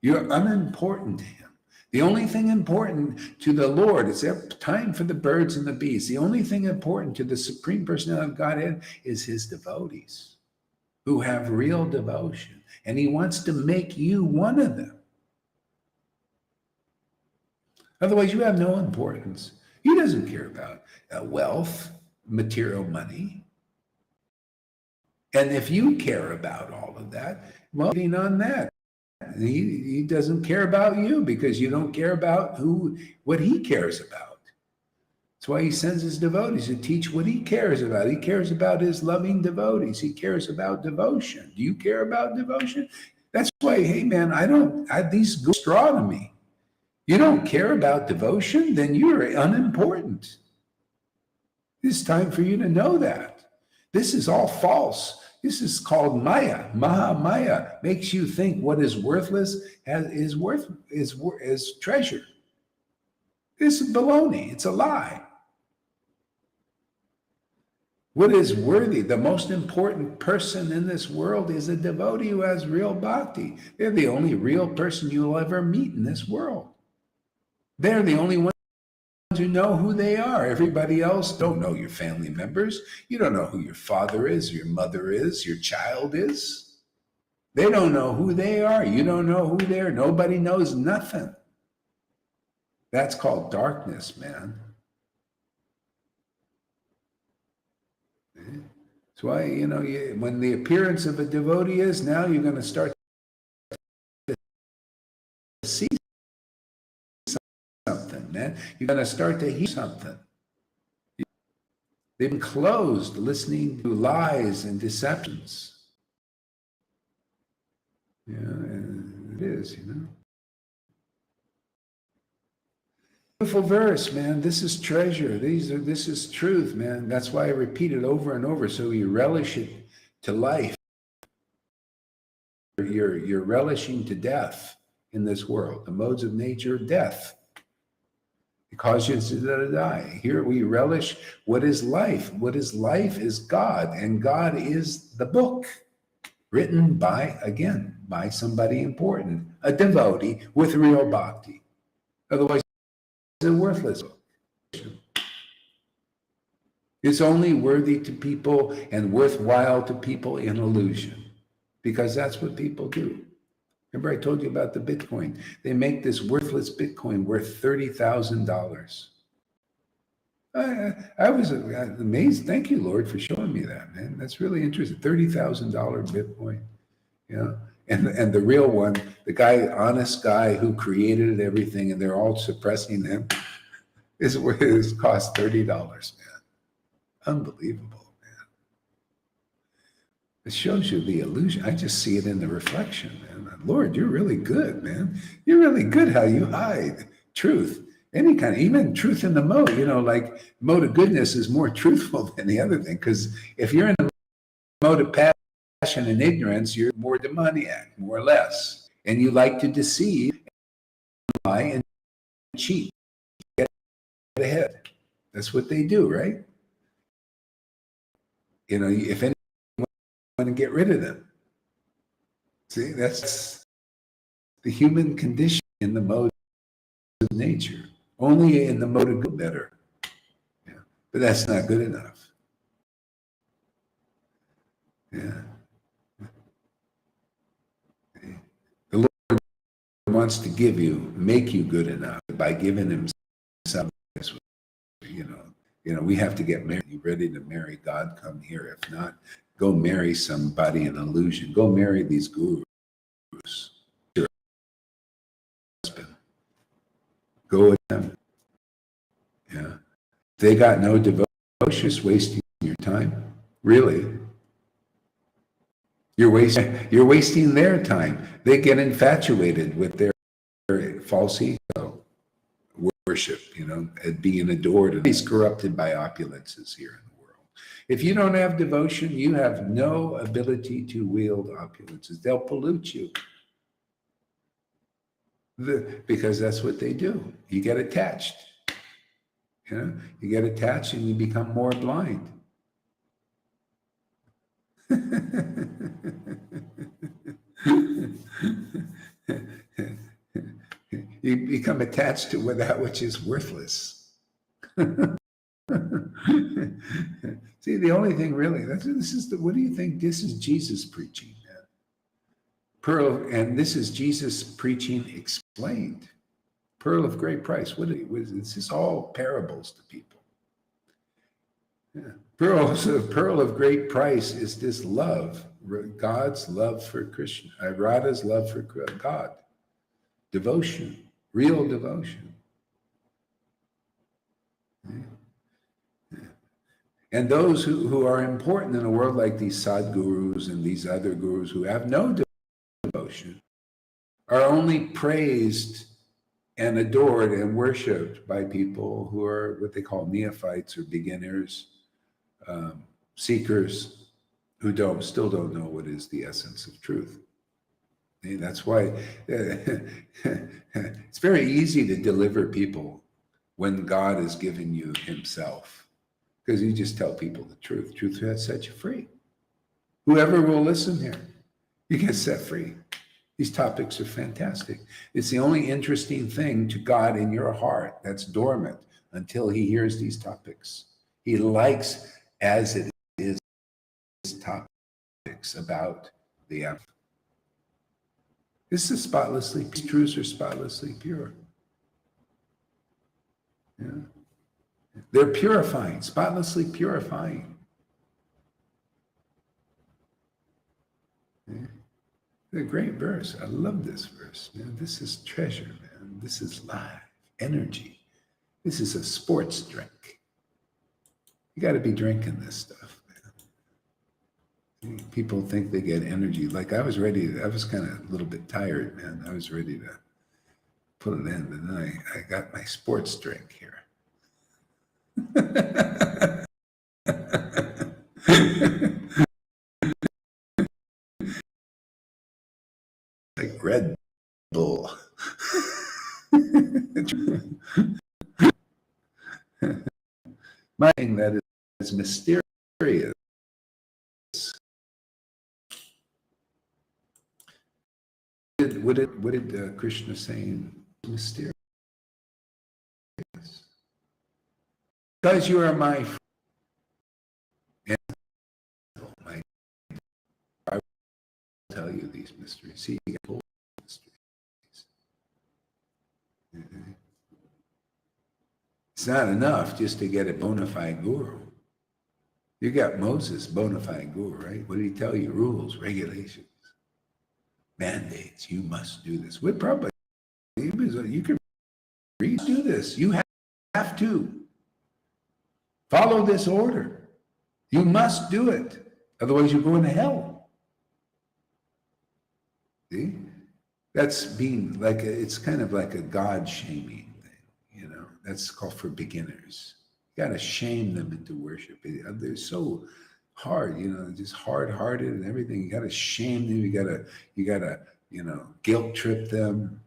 You're unimportant to him. The only thing important to the Lord, it's time for the birds and the bees. The only thing important to the Supreme Personality of Godhead is his devotees who have real devotion. And he wants to make you one of them. Otherwise, you have no importance. He doesn't care about wealth, material money. And if you care about all of that, well, on that. He doesn't care about you because you don't care about what he cares about. That's why he sends his devotees to teach what he cares about. He cares about his loving devotees. He cares about devotion. Do you care about devotion? That's why, hey man, these go straw to me. You don't care about devotion, then you're unimportant. It's time for you to know that. This is all false. This is called Maya. Maya makes you think what is worthless is treasure. This is baloney. It's a lie. What is worthy? The most important person in this world is a devotee who has real bhakti. They're the only real person you'll ever meet in this world. They're the only ones who know who they are. Everybody else don't know your family members. You don't know who your father is, your mother is, your child is. They don't know who they are. You don't know who they are. Nobody knows nothing. That's called darkness, man. That's why, when the appearance of a devotee is, now you're going to start to see something, man. You're going to start to hear something. They've been closed, listening to lies and deceptions. Yeah, it is, Beautiful verse, man. This is treasure. This is truth, man. That's why I repeat it over and over, so you relish it to life. You're relishing to death in this world. The modes of nature, death. It causes you to die. Here we relish what is life. What is life is God, and God is the book written by somebody important, a devotee with real bhakti. Otherwise, it's a worthless book. It's only worthy to people and worthwhile to people in illusion, because that's what people do. Remember I told you about the Bitcoin. They make this worthless Bitcoin worth $30,000. I was amazed. Thank you, Lord, for showing me that, man. That's really interesting. $30,000 Bitcoin. And the real one, the guy, honest guy who created everything, and they're all suppressing him, is cost $30, man. Unbelievable. It shows you the illusion. I just see it in the reflection, man. Lord, you're really good, man. You're really good how you hide truth. Any kind of, even truth in the mode, like mode of goodness is more truthful than the other thing. Because if you're in the mode of passion and ignorance, you're more demoniac, more or less. And you like to deceive, lie, and cheat. Get ahead. That's what they do, right? If anyone want to get rid of them. See, that's the human condition in the mode of nature. Only in the mode of good better. Yeah. But that's not good enough. Yeah. The Lord wants to make you good enough by giving himself. We have to get married. You ready to marry God? Come here. If not, go marry somebody in illusion. Go marry these gurus. Your husband. Go with them. Yeah. They got no devotion, just wasting your time. Really. You're wasting their time. They get infatuated with their false ego worship, being adored. He's corrupted by opulences here in the world. If you don't have devotion, you have no ability to wield opulences. They'll pollute you. Because that's what they do. You get attached. You know, you get attached and you become more blind. You become attached to that which is worthless. See, the only thing really, what do you think? This is Jesus preaching. And this is Jesus preaching explained. Pearl of great price. This is all parables to people. Yeah. Pearl of great price is this love, God's love for Krishna, Radha's love for God, devotion, real devotion. Yeah. And those who are important in a world like these Sadgurus and these other gurus who have no devotion are only praised and adored and worshipped by people who are what they call neophytes or beginners, seekers who still don't know what is the essence of truth. And that's why it's very easy to deliver people when God has given you himself, because you just tell people the truth. Truth has set you free. Whoever will listen here, you get set free. These topics are fantastic. It's the only interesting thing to God in your heart that's dormant until he hears these topics. He likes, as it is, topics about the F. This is spotlessly, truths are spotlessly pure. Yeah. They're purifying, spotlessly purifying. Yeah. A great verse. I love this verse, man. This is treasure, man. This is life, energy. This is a sports drink. You got to be drinking this stuff, man. People think they get energy. Like I was kind of a little bit tired, man. I was ready to put it in, and then I got my sports drink here. Like Red Bull. My thing that is mysterious. What did Krishna say? Mysterious. Because you are my friend. I will tell you these mysteries. See, you get mysteries. It's not enough just to get a bona fide guru. You got Moses, bona fide guru, right? What did he tell you? Rules, regulations, mandates. You must do this. What probably you can do this. You have to follow this order. You must do it. Otherwise, you're going to hell. See? That's being like, it's kind of like a God shaming thing, you know, that's called for beginners. You got to shame them into worship. They're so hard, you know, just hard-hearted and everything. You got to shame them. You got to, you know, guilt trip them.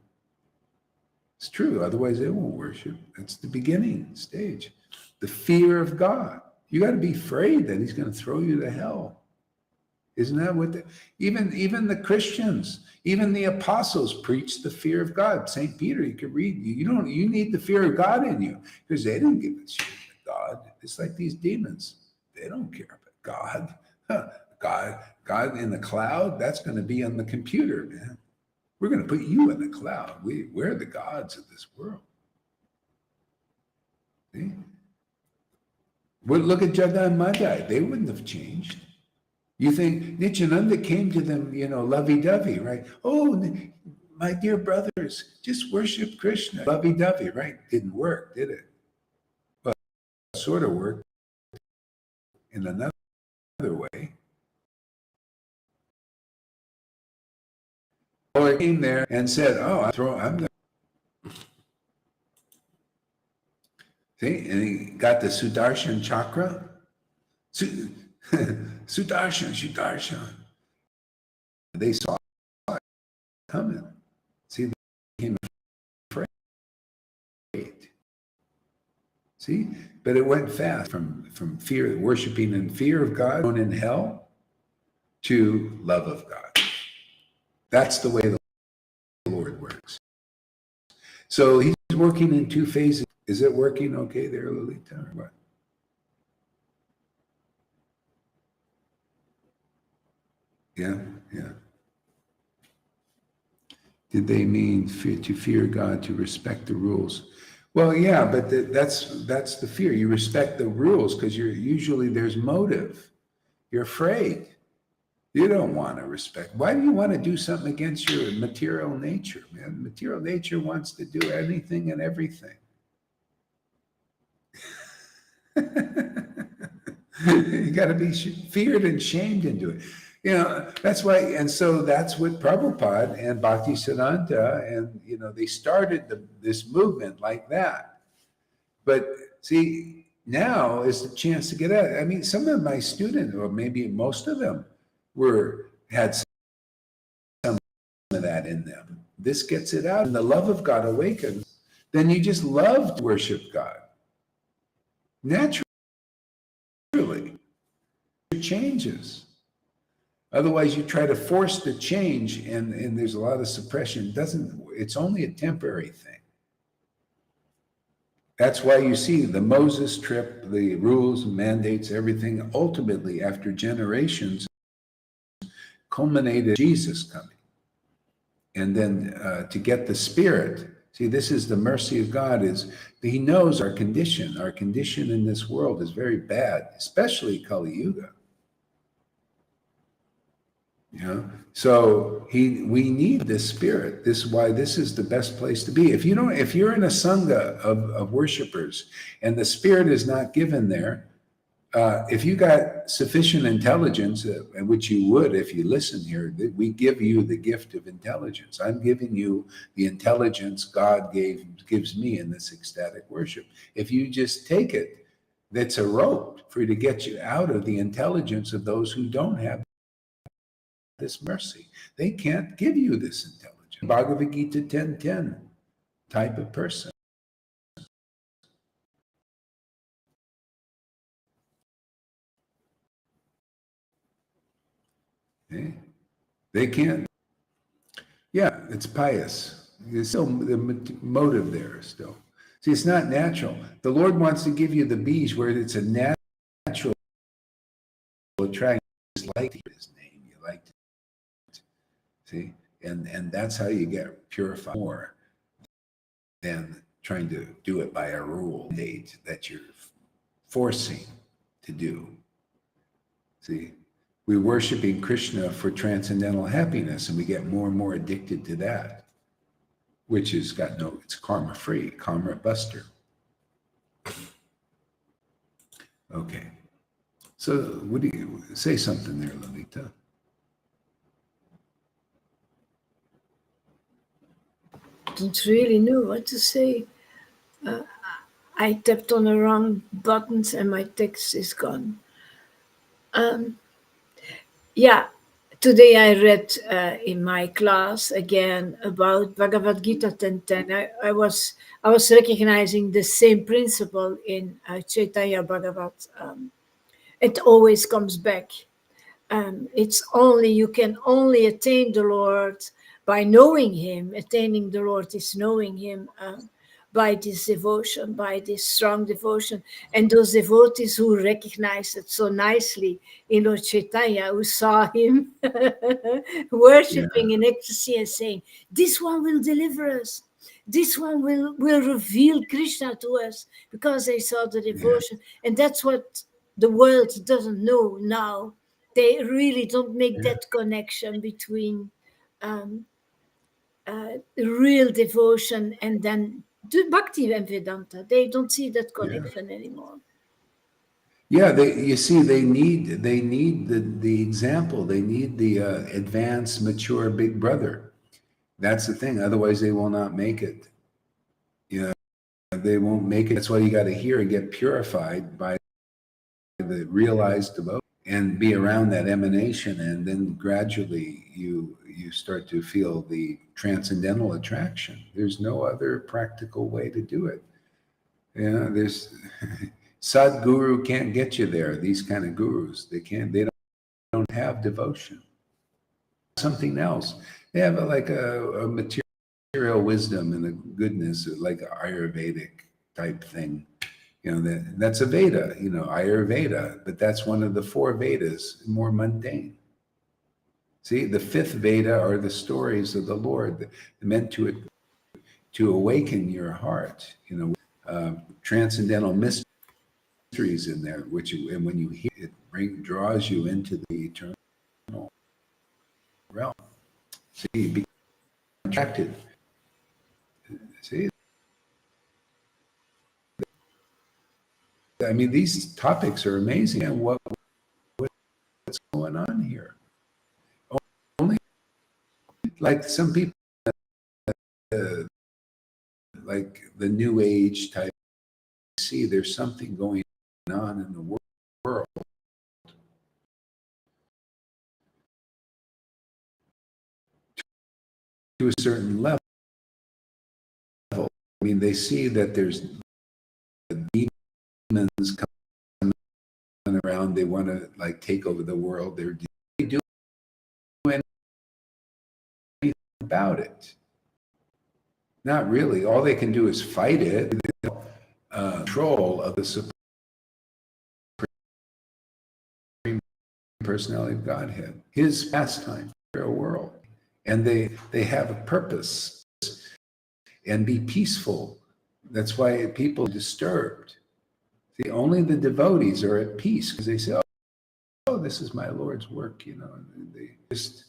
It's true. Otherwise they won't worship. That's the beginning stage. The fear of God. You got to be afraid that he's going to throw you to hell. Isn't that what even the Christians, even the apostles preached the fear of God. St. Peter, you can read, you need the fear of God in you, because they didn't give a shit about God. It's like these demons. They don't care about God. God in the cloud, that's going to be on the computer, man. We're going to put you in the cloud. We're the gods of this world. See? Well, look at Jagai and Madai. They wouldn't have changed. You think Nityananda came to them, you know, lovey-dovey, right? Oh, my dear brothers, just worship Krishna. Lovey-dovey, right? Didn't work, did it? Well, it sort of worked in another way. Or he came there and said, oh, I'm the... See, and he got the Sudarshan chakra. Sudarshan. They saw it coming. See, they became afraid. See, but it went fast from fear, worshiping in fear of God, thrown in hell, to love of God. That's the way the Lord works. So he's working in two phases. Is it working okay there, Lolita, or what? Yeah, yeah. Did they mean to fear God, to respect the rules? Well, yeah, but that's the fear. You respect the rules because there's motive. You're afraid. You don't want to respect. Why do you want to do something against your material nature, man? Material nature wants to do anything and everything. You got to be feared and shamed into it. That's why, and so that's what Prabhupada and Bhaktisiddhanta, and they started this movement like that. But see, now is the chance to get out. I mean, some of my students, or maybe most of them, had some of that in them. This gets it out, and the love of God awakens. Then you just love to worship God naturally. It changes. Otherwise, you try to force the change, and there's a lot of suppression. It's only a temporary thing. That's why you see the Moses trip, the rules, mandates, everything, ultimately, after generations, culminated Jesus coming. And then to get the Spirit, see, this is the mercy of God, is he knows our condition. Our condition in this world is very bad, especially Kali Yuga. So we need this Spirit. This is why this is the best place to be. If you're in a sangha of worshipers and the Spirit is not given there, if you got sufficient intelligence, which you would if you listen here, we give you the gift of intelligence. I'm giving you the intelligence God gives me in this ecstatic worship. If you just take it, that's a rope for you to get you out of the intelligence of those who don't have this mercy. They can't give you this intelligence. Bhagavad Gita 10:10 type of person. Okay? They can't. Yeah, it's pious. There's still the motive there still. See, it's not natural. The Lord wants to give you the bees where it's a natural attraction. You just like his name. You like to. See, and that's how you get purified more than trying to do it by a rule date that you're forcing to do. See, we're worshiping Krishna for transcendental happiness, and we get more and more addicted to that, which has got it's karma free, karma buster. Okay, so what do you say something there, Lalita? Don't really know what to say. I tapped on the wrong buttons and my text is gone. Today I read in my class again about Bhagavad Gita 10:10. I was recognizing the same principle in Chaitanya Bhagavat. It always comes back. You can only attain the Lord by knowing him. Attaining the Lord is knowing him by this devotion, by this strong devotion. And those devotees who recognized it so nicely in Lord Caitanya, who saw him worshipping in ecstasy and saying, this one will deliver us. This one will reveal Krishna to us, because they saw the devotion. And that's what the world doesn't know now. They really don't make that connection between real devotion and then Bhakti and Vedanta. They don't see that connection anymore. Yeah, they need the example. They need the advanced, mature big brother. That's the thing. Otherwise, they will not make it. They won't make it. That's why you got to hear and get purified by the realized devotion and be around that emanation, and then gradually you start to feel the transcendental attraction. There's no other practical way to do it. Yeah, there's Sadguru can't get you there. These kind of gurus, they can't. They don't have devotion. Something else. They have like a material wisdom and a goodness, like an Ayurvedic type thing. You know, that's a Veda, you know, Ayurveda, but that's one of the 4 Vedas, more mundane. See, the 5th Veda are the stories of the Lord, meant to awaken your heart, you know, transcendental mysteries in there, and when you hear it, draws you into the eternal realm. See, you become attracted. See, I mean, these topics are amazing. And what's going on here? Only like some people, like the New Age type, see there's something going on in the world. To a certain level. I mean, they see that there's demons coming around. They want to like take over the world. They're doing anything about it. Not really. All they can do is fight it. Control of the Supreme Personality of Godhead, His pastime, their world, and they have a purpose and be peaceful. That's why people are disturbed. See, only the devotees are at peace because they say, "Oh, this is my Lord's work," you know. And they just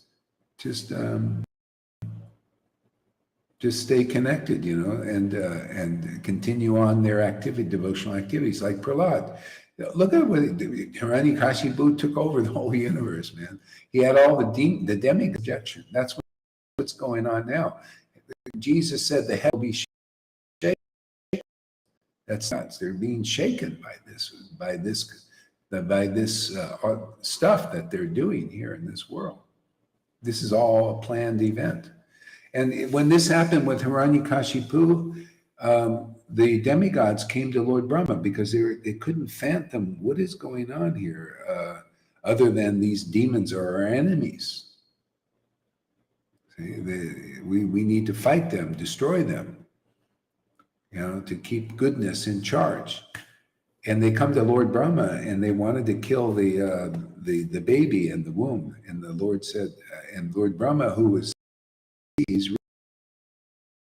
stay connected, you know, and continue on their devotional activities, like Prahlad. Look at what Hiranyakashipu took over the whole universe, man. He had all the demic objection. That's what's going on now. Jesus said the head will be shaken. That's nuts. They're being shaken by this stuff that they're doing here in this world. This is all a planned event. And when this happened with Hiranyakashipu, the demigods came to Lord Brahma because they couldn't fathom what is going on here, other than these demons are our enemies. See, we need to fight them, destroy them, you know, to keep goodness in charge. And they come to Lord Brahma and they wanted to kill the baby in the womb. And the Lord said, and Lord Brahma, who was he's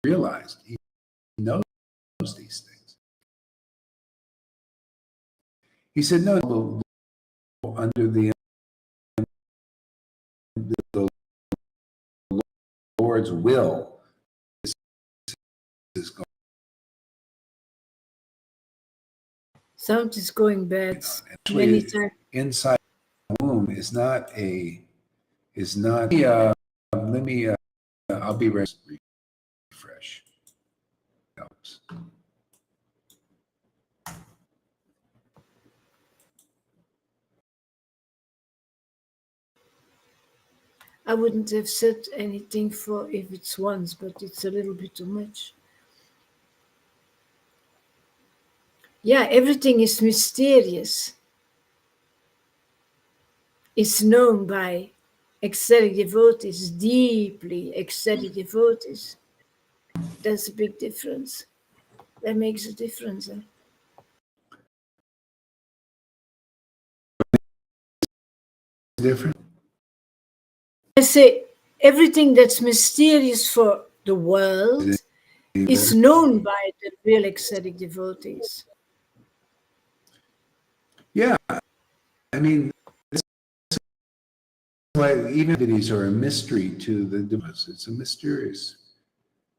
realized, he knows these things. He said, no, under the Lord's will, this is going. Sound is going bad many times. Inside the womb is not. Let me. I'll be refresh. Helps. I wouldn't have said anything for if it's once, but it's a little bit too much. Yeah, everything is mysterious. It's known by ecstatic devotees, deeply ecstatic devotees. That's a big difference. That makes a difference. Different. I say everything that's mysterious for the world is known by the real ecstatic devotees. Yeah, I mean, that's why even devotees are a mystery to the devotees. It's a mysterious,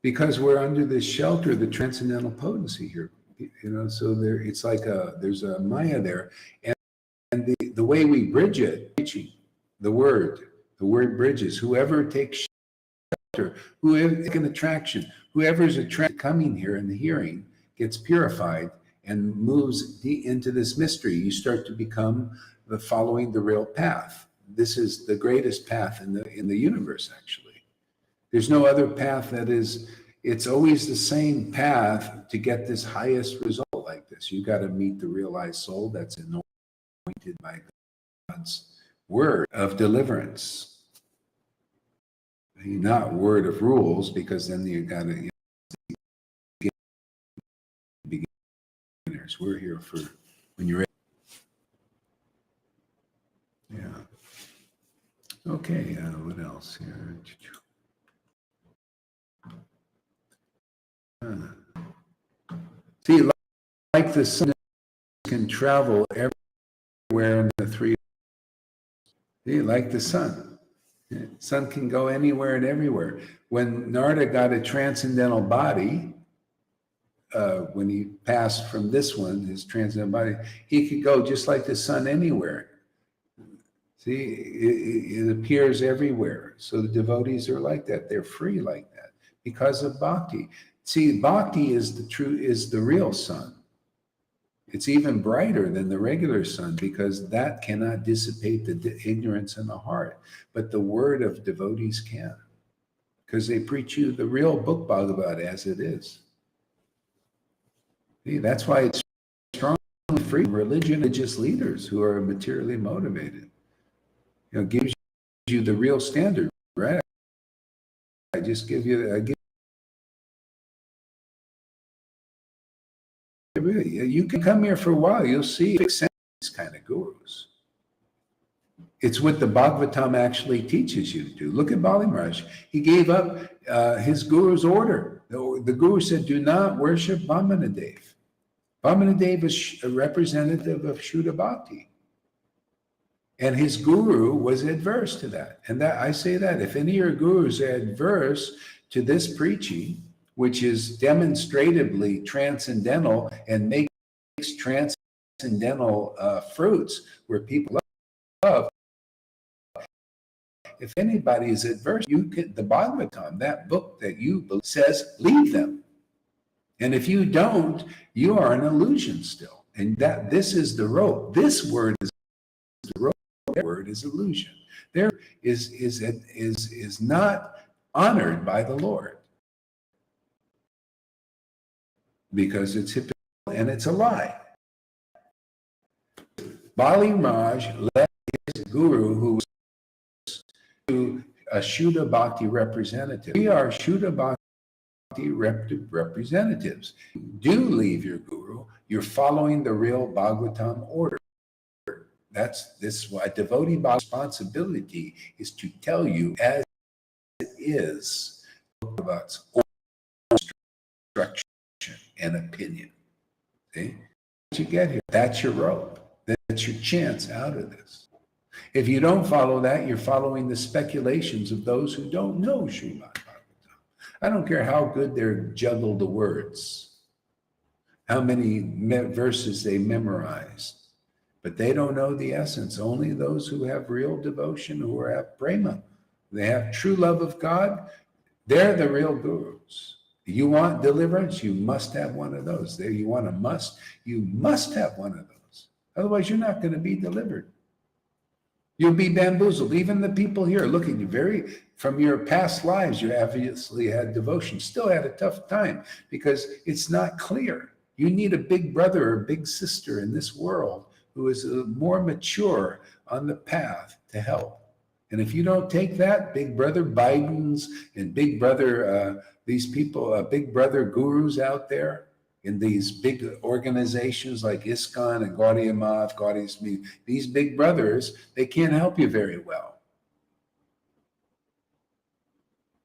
because we're under the shelter of the transcendental potency here. You know, so it's like there's a Maya there, and the way we bridge it, the word bridges. Whoever takes shelter, whoever an attraction, whoever's attracted coming here in the hearing gets purified and moves into this mystery. You start to become following the real path. This is the greatest path in the universe. Actually, there's no other path that is. It's always the same path to get this highest result, like this. You got to meet the realized soul that's anointed by God's word of deliverance. Not word of rules, because then you got to beginners. We're here for when you're ready. Yeah. Okay. What else here? See, like the sun can travel everywhere in the three. See, like the sun. Sun can go anywhere and everywhere. When Narada got a transcendental body, when he passed from this one, his transcendental body, he could go just like the sun anywhere. See, it appears everywhere. So the devotees are like that. They're free like that because of bhakti. See, bhakti is the real sun. It's even brighter than the regular sun because that cannot dissipate the ignorance in the heart. But the word of devotees can, because they preach you the real book Bhagavad as it is. See, that's why it's strongly free from religious leaders who are materially motivated. Gives you the real standard, right? I give you can come here for a while, you'll see these kind of gurus. It's what the Bhagavatam actually teaches you to do. Look at Bali Maharaj. He gave up his guru's order. The guru said, do not worship Vamanadev. Vamanadev is a representative of Shuddha Bhakti. And his guru was adverse to that. And that I say that if any of your gurus are adverse to this preaching, which is demonstratively transcendental and makes transcendental fruits where people love. If anybody is adverse, the Bhagavatam, that book that you believe, says, leave them. And if you don't, you are an illusion still. And this is the rope. This word is the rope. That word is illusion. There is not honored by the Lord. Because it's hypocritical and it's a lie. Bali Maharaj led his guru, who was a Shuddha Bhakti representative. We are Shuddha Bhakti representatives. Do leave your guru. You're following the real Bhagavatam order. This why devotee responsibility is to tell you as it is about instruction and opinion. See? Once you get here, that's your rope. That's your chance out of this. If you don't follow that, you're following the speculations of those who don't know Srimad Bhagavatam. I don't care how good they juggle the words, how many verses they memorized, but they don't know the essence. Only those who have real devotion, who have prema, they have true love of God, they're the real gurus. You want deliverance, you must have one of those. You must have one of those. Otherwise, you're not going to be delivered. You'll be bamboozled. Even the people here looking from your past lives, you obviously had devotion, still had a tough time because it's not clear. You need a big brother or big sister in this world who is more mature on the path to help. And if you don't take that, Big Brother Bidens and Big Brother, these people, Big Brother gurus out there in these big organizations like ISKCON and Gaudiya Math, these big brothers, they can't help you very well.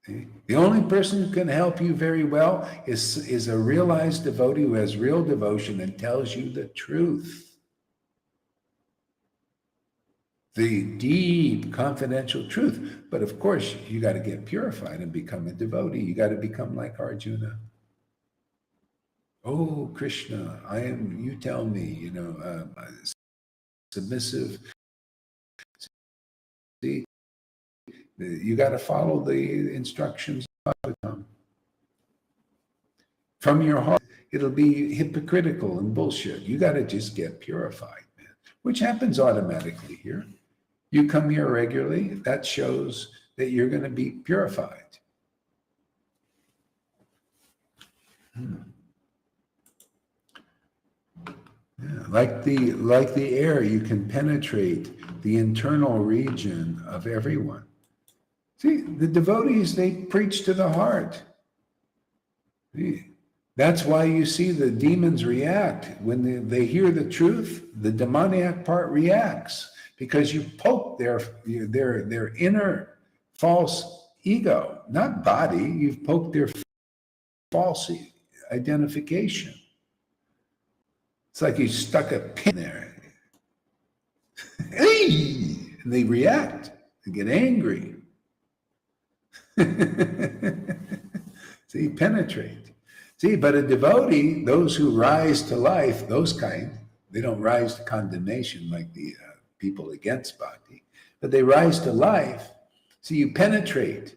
Okay? The only person who can help you very well is a realized devotee who has real devotion and tells you the truth. The deep, confidential truth. But of course, you got to get purified and become a devotee. You got to become like Arjuna. Oh, Krishna, you tell me, submissive. See, you got to follow the instructions from your heart. It'll be hypocritical and bullshit. You got to just get purified, man, which happens automatically here. You come here regularly, that shows that you're going to be purified. Yeah, like the air, you can penetrate the internal region of everyone. See, the devotees, they preach to the heart. See, that's why you see the demons react. When they hear the truth, the demoniac part reacts because you poke their inner false ego, not body. You've poked their false identification. It's like you stuck a pin there. Hey! And they react. They get angry. See, penetrate. See, but a devotee, those who rise to life, those kind, they don't rise to condemnation like the people against bhakti, but they rise to life. See, you penetrate.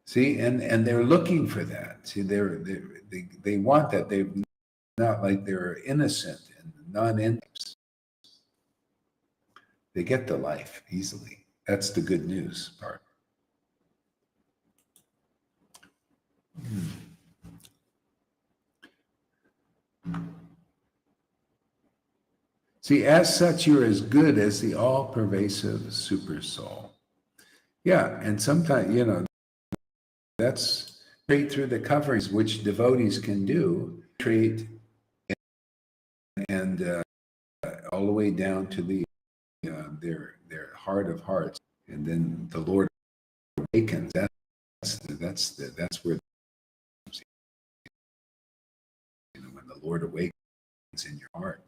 See, and they're looking for that. See, they want that. They're not like they're innocent and non-entities. They get the life easily. That's the good news part. See, as such, you're as good as the all-pervasive super soul. Yeah, and sometimes, that's straight through the coverings, which devotees can do, straight and all the way down to the their heart of hearts, and then the Lord awakens. That's where when the Lord awakens in your heart.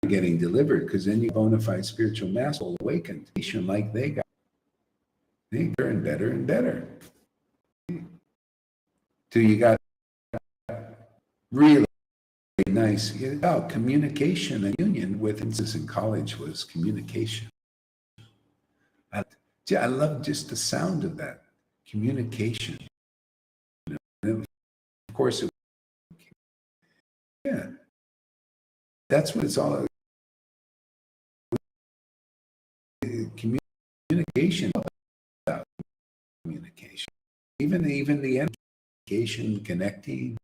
Getting delivered, because then you bona fide spiritual master will awaken like they got. They turn better and better. Till you got really nice about communication and union with instances in college was communication. I love just the sound of that communication. And of course, that's what it's all about. Communication, about communication. Even the education, connecting,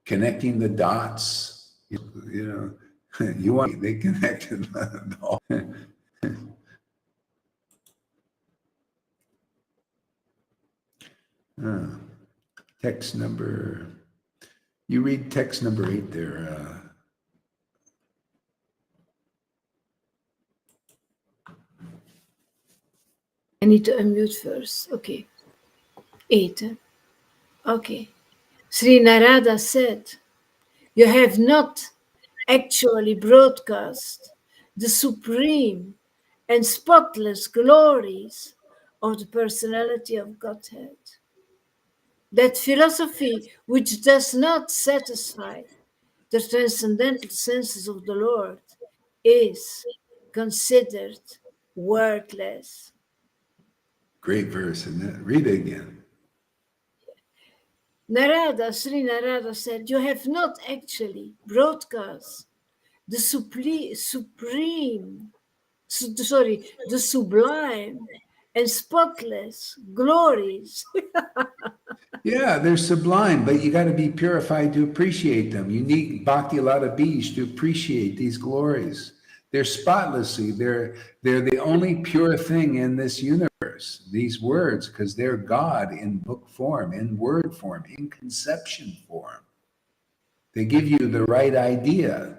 connecting the dots. You want they connected the all. Text number. You read text number 8 there. I need to unmute first. Okay. 8. Okay. Sri Narada said, you have not actually broadcast the supreme and spotless glories of the personality of Godhead. That philosophy which does not satisfy the transcendental senses of the Lord is considered worthless. Great verse, isn't it? Read it again. Sri Narada said, you have not actually broadcast the the sublime and spotless glories. Yeah, they're sublime, but you got to be purified to appreciate them. You need Bhakti Lata Beach to appreciate these glories. They're spotlessly. They're the only pure thing in this universe. These words, because they're God in book form, in word form, in conception form. They give you the right idea.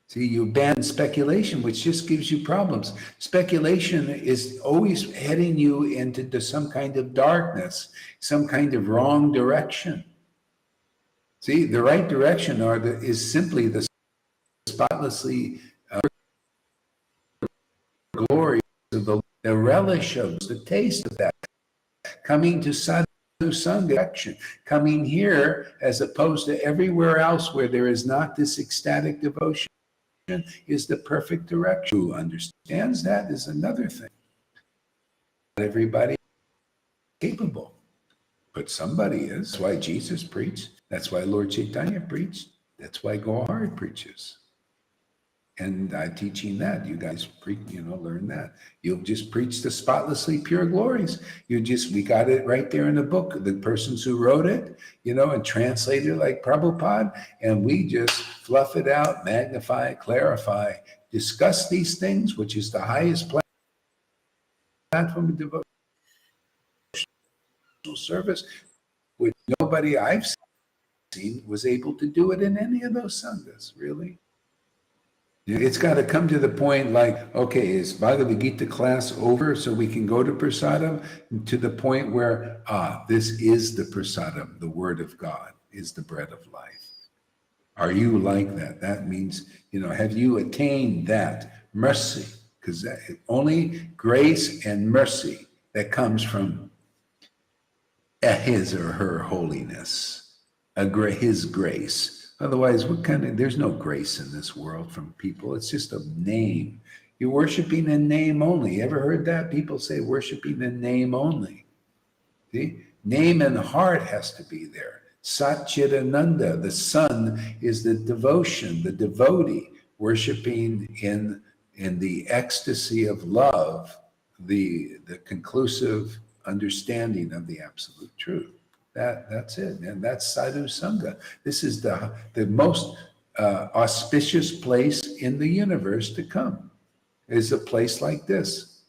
See, you abandon speculation, which just gives you problems. Speculation is always heading you into some kind of darkness, some kind of wrong direction. See, the right direction is simply the spotlessly glory of the relish of the taste of that, coming to Sadhu Sangha action, coming here as opposed to everywhere else where there is not this ecstatic devotion. Is the perfect direction. Who understands that is another thing. Not everybody is capable, but somebody is. That's why Jesus preached. That's why Lord Caitanya preached. That's why Gohard preaches. And I'm teaching that. You guys learn that. You'll just preach the spotlessly pure glories. We got it right there in the book. The persons who wrote it, and translated it like Prabhupada, and we just fluff it out, magnify, clarify, discuss these things, which is the highest platform of devotional service, which nobody I've seen was able to do it in any of those sanghas, really. It's got to come to the point like, okay, is Bhagavad Gita class over so we can go to prasadam? To the point where, this is the prasadam, the word of God is the bread of life. Are you like that? That means, have you attained that mercy? Because only grace and mercy that comes from his or her holiness, his grace. Otherwise, there's no grace in this world from people. It's just a name. You're worshiping in name only. You ever heard that? People say worshiping in name only. See? Name and heart has to be there. Satchidananda, the sun, is the devotion, the devotee, worshiping in the ecstasy of love, the conclusive understanding of the absolute truth. That's it, and that's Sadhu Sangha. This is the most auspicious place in the universe to come, is a place like this.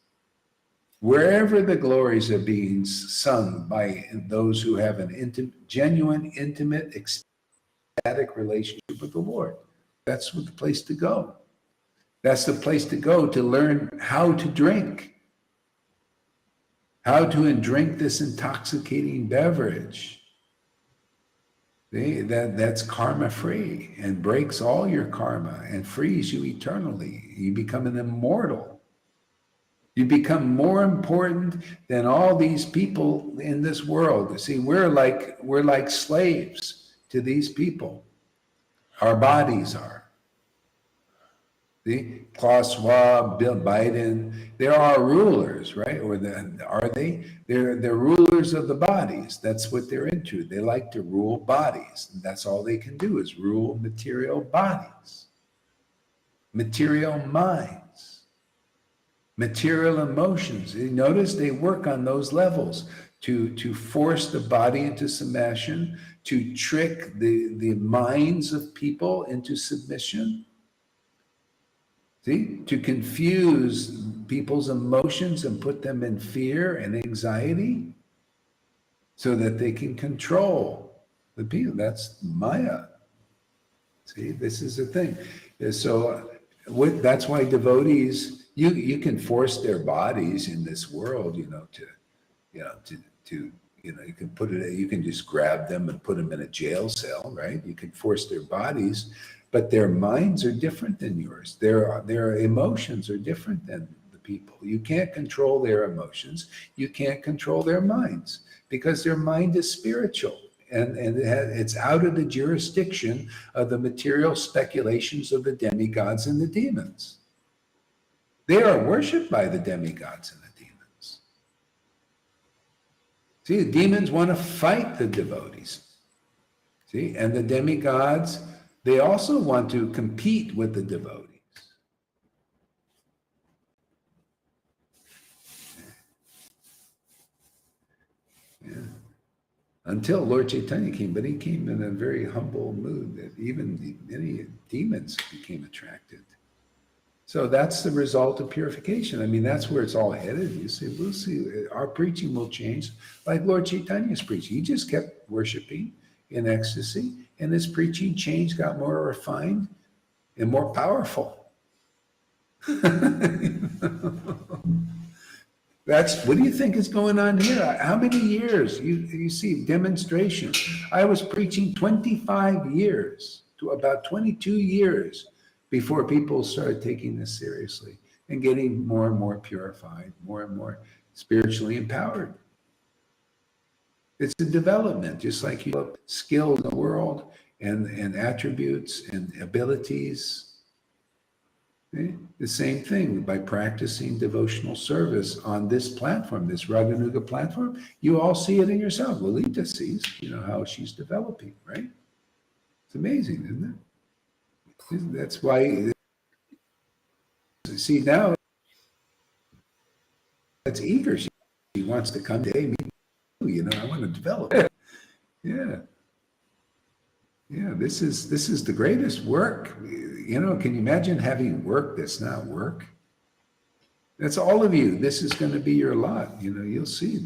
Wherever the glories are being sung by those who have an genuine, intimate, ecstatic relationship with the Lord. That's the place to go. That's the place to go to learn how to drink. How to drink this intoxicating beverage. That's karma free and breaks all your karma and frees you eternally. You become an immortal. You become more important than all these people in this world. See, we're like slaves to these people. Our bodies are. See, Klaus Schwab, Bill Biden, they're our rulers, right? Are they? They're rulers of the bodies. That's what they're into. They like to rule bodies. And that's all they can do is rule material bodies, material minds, material emotions. You notice they work on those levels to force the body into submission, to trick the minds of people into submission. See, to confuse people's emotions and put them in fear and anxiety so that they can control the people. That's Maya. See, this is the thing. So that's why devotees, you can force their bodies in this world, you can just grab them and put them in a jail cell, right? You can force their bodies, but their minds are different than yours. Their emotions are different than the people. You can't control their emotions. You can't control their minds because their mind is spiritual and it's out of the jurisdiction of the material speculations of the demigods and the demons. They are worshipped by the demigods and the demons. See, the demons want to fight the devotees. See, and the demigods, they also want to compete with the devotees. Yeah. Until Lord Caitanya came, but he came in a very humble mood that even many demons became attracted. So that's the result of purification. I mean, that's where it's all headed. You see, we'll see. Our preaching will change, like Lord Caitanya's preaching. He just kept worshiping in ecstasy, and his preaching changed, got more refined and more powerful. That's, what do you think is going on here? How many years? You see demonstration. I was preaching 25 years to about 22 years before people started taking this seriously and getting more and more purified, more and more spiritually empowered. It's a development, just like you develop skill in the world and attributes and abilities. Okay? The same thing by practicing devotional service on this platform, this Raganuga platform. You all see it in yourself. Lalita sees, how she's developing, right? It's amazing, isn't it? That's why See, now it's eager. She wants to come to, hey, me too, you know, I want to develop it. Yeah. Yeah, this is the greatest work. You know, can you imagine having work that's not work? That's all of you. This is going to be your lot. You know, you'll see.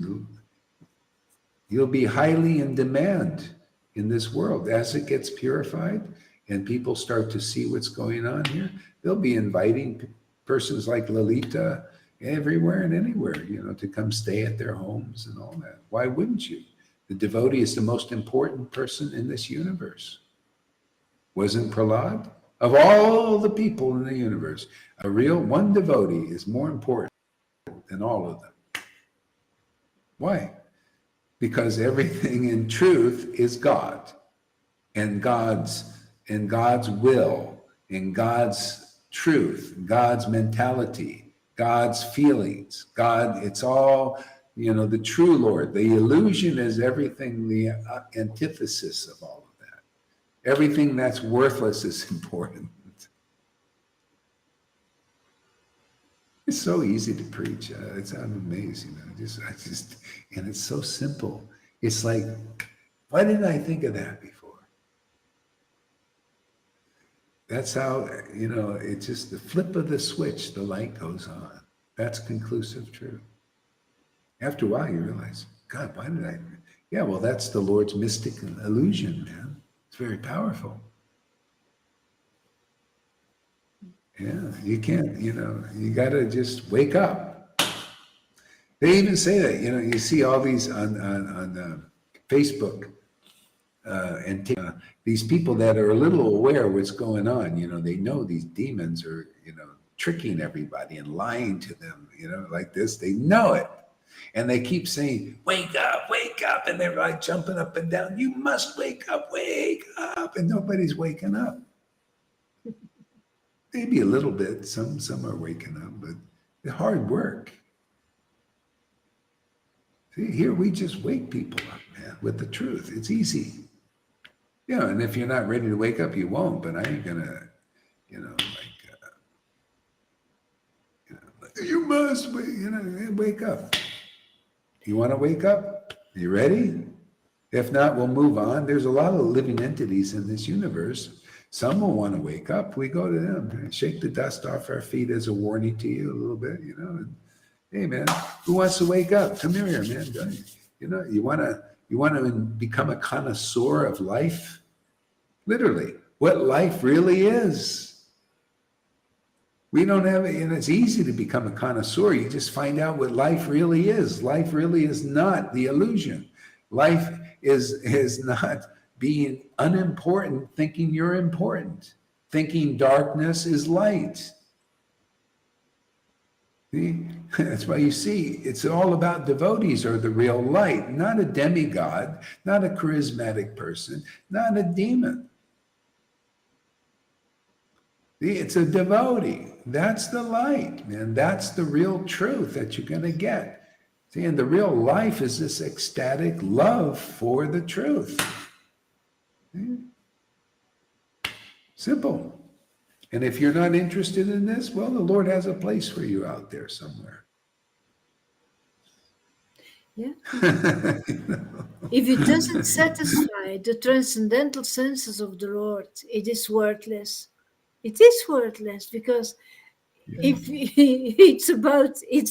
You'll be highly in demand in this world. As it gets purified and people start to see what's going on here, they'll be inviting persons like Lalita everywhere and anywhere, you know, to come stay at their homes and all that. Why wouldn't you? The devotee is the most important person in this universe. Wasn't Prahlad? Of all the people in the universe, a real one devotee is more important than all of them. Why? Because everything in truth is God, and God's will, and God's truth, God's mentality, God's feelings, God, it's all, you know, the true Lord. The illusion is everything, the antithesis of all of that. Everything that's worthless is important. It's so easy to preach. I'm amazing. I just, and it's so simple. It's like, why didn't I think of that before? That's how, you know, it's just the flip of the switch, the light goes on. That's conclusive truth. After a while, you realize, God, why did I? Yeah, well, that's the Lord's mystic illusion, man. It's very powerful. Yeah, you can't, you know, you got to just wake up. They even say that, you know, you see all these on Facebook and these people that are a little aware of what's going on, you know, they know these demons are, you know, tricking everybody and lying to them, you know, like this, they know it. And they keep saying, wake up, and they're like jumping up and down, you must wake up, and nobody's waking up. Maybe a little bit, some are waking up, but the hard work. See, here we just wake people up, man, with the truth. It's easy. Yeah, and if you're not ready to wake up, you won't, but I ain't gonna, you know, you must, you know, wake up. You want to wake up? You ready? If not, we'll move on. There's a lot of living entities in this universe. Some will want to wake up. We go to them, shake the dust off our feet as a warning to you a little bit, you know. And, hey, man, who wants to wake up? Come here, man. You know, you want to become a connoisseur of life? Literally, what life really is. We don't have it, and it's easy to become a connoisseur. You just find out what life really is. Life really is not the illusion. Life is not being unimportant, thinking you're important, thinking darkness is light. See? That's why you see, it's all about devotees are the real light, not a demigod, not a charismatic person, not a demon. See, it's a devotee. That's the light, man. That's the real truth that you're going to get. See, and the real life is this ecstatic love for the truth. See? Simple. And if you're not interested in this, well, the Lord has a place for you out there somewhere. Yeah. If it doesn't satisfy the transcendental senses of the Lord, it is worthless. It is worthless because if it's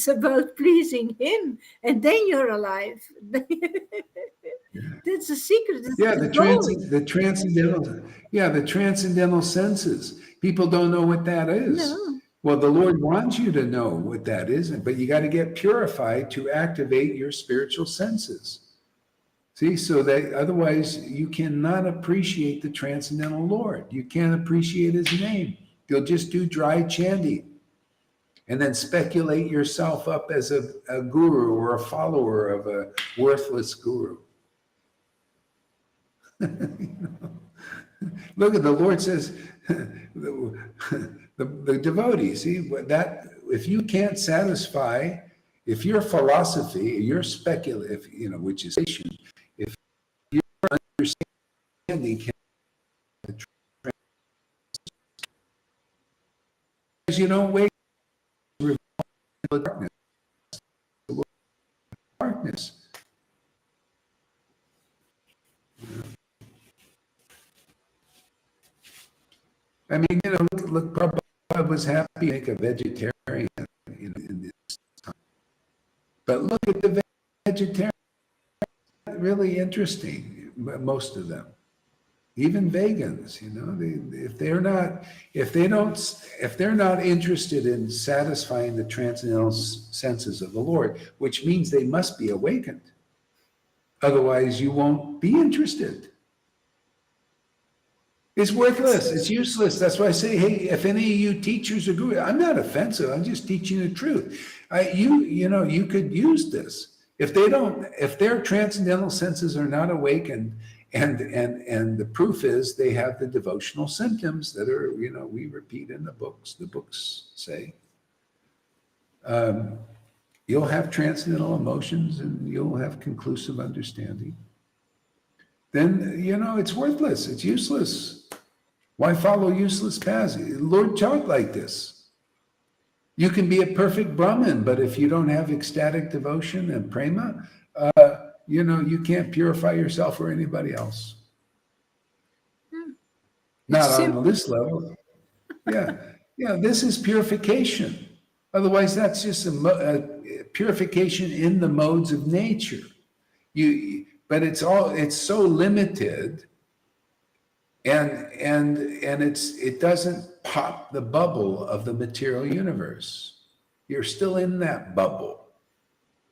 about pleasing Him, and then you're alive. That's the secret. That's the transcendental senses. People don't know what that is. No. Well, the Lord wants you to know what that is, but you got to get purified to activate your spiritual senses. See, so that otherwise you cannot appreciate the transcendental Lord. You can't appreciate His name. You'll just do dry chanting and then speculate yourself up as a guru or a follower of a worthless guru. You know? Look at the Lord says, the devotee, see, that if you can't satisfy, if your philosophy, your speculative, you know, which is, if your understanding can, you don't wake of darkness. The world of darkness. I mean, look, Prabhupada was happy to make a vegetarian in this time. But look at the vegetarians, really interesting, most of them. Even vegans, if they're not interested in satisfying the transcendental senses of the Lord, which means they must be awakened. Otherwise, you won't be interested. It's worthless. It's useless. That's why I say, hey, if any of you teachers agree, I'm not offensive. I'm just teaching the truth. You could use this. If their transcendental senses are not awakened, and the proof is they have the devotional symptoms that are, we repeat in the books. The books say, you'll have transcendental emotions and you'll have conclusive understanding. Then, it's worthless. It's useless. Why follow useless paths? Lord taught like this. You can be a perfect Brahmin, but if you don't have ecstatic devotion and prema, you can't purify yourself or anybody else. Not on this level. Yeah, this is purification. Otherwise, that's just a purification in the modes of nature. But it's so limited, and it doesn't pop the bubble of the material universe. You're still in that bubble.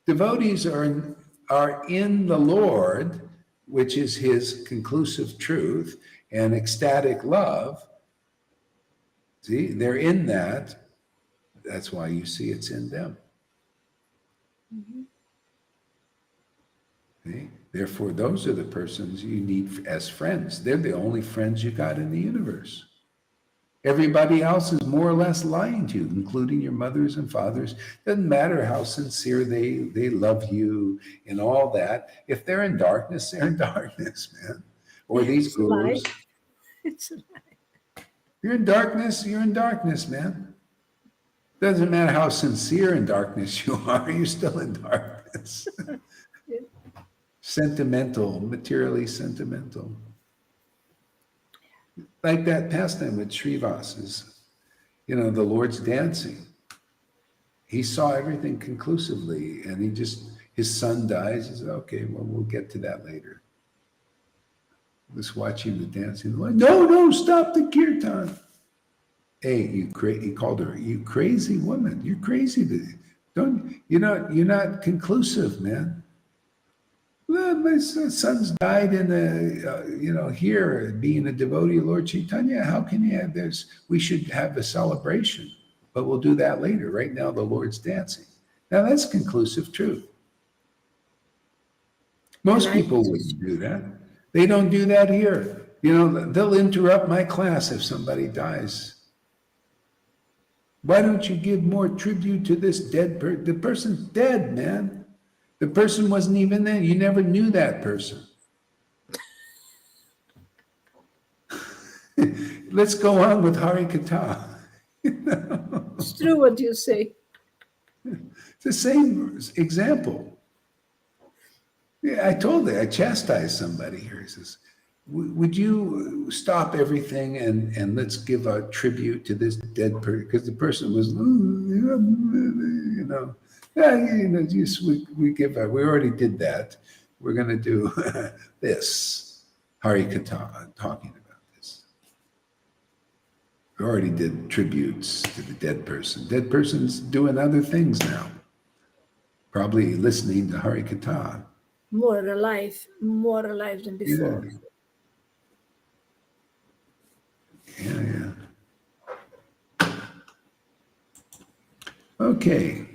Devotees are in the Lord, which is his conclusive truth and ecstatic love. See, they're in that. That's why you see it's in them. Mm-hmm. See? Therefore, those are the persons you need as friends. They're the only friends you got in the universe. Everybody else is more or less lying to you, including your mothers and fathers. Doesn't matter how sincere they love you and all that. If they're in darkness, they're in darkness, man. Or these gurus. It's a lie. You're in darkness, man. Doesn't matter how sincere in darkness you are, you're still in darkness. Yeah. Sentimental, materially sentimental. Like that pastime with Srivas is, the Lord's dancing. He saw everything conclusively, and his son dies. He said, okay, well, we'll get to that later. Just watching the dancing. No, stop the kirtan. Hey, he called her, you crazy woman. You're crazy. You're not conclusive, man. Well, my son's died in here, being a devotee of Lord Caitanya. How can you have this? We should have a celebration, but we'll do that later. Right now, the Lord's dancing. Now, that's conclusive truth. Most people wouldn't do that. They don't do that here. They'll interrupt my class if somebody dies. Why don't you give more tribute to this dead person? The person's dead, man. The person wasn't even there. You never knew that person. Let's go on with Hari Katha. It's true what you say. It's the same example. Yeah, I chastised somebody here. He says, would you stop everything and let's give a tribute to this dead person? Because the person was, we already did that. We're going to do this. Hari Katha, talking about this. We already did tributes to the dead person. Dead person's doing other things now. Probably listening to Hari Katha. More alive than before. Yeah. Okay.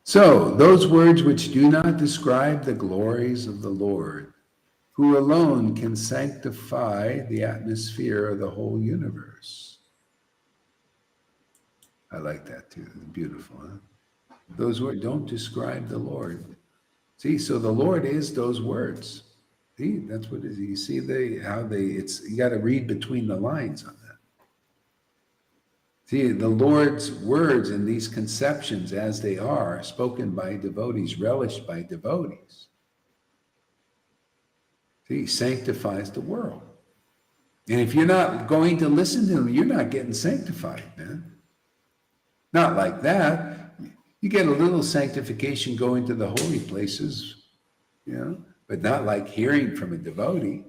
So, those words which do not describe the glories of the Lord, who alone can sanctify the atmosphere of the whole universe. I like that too. It's beautiful, huh? Those words don't describe the Lord. See, so the Lord is those words. See, that's what it is. You see you got to read between the lines on that. See, the Lord's words in these conceptions as they are, spoken by devotees, relished by devotees. See, he sanctifies the world. And if you're not going to listen to him, you're not getting sanctified, man. Not like that. You get a little sanctification going to the holy places, but not like hearing from a devotee.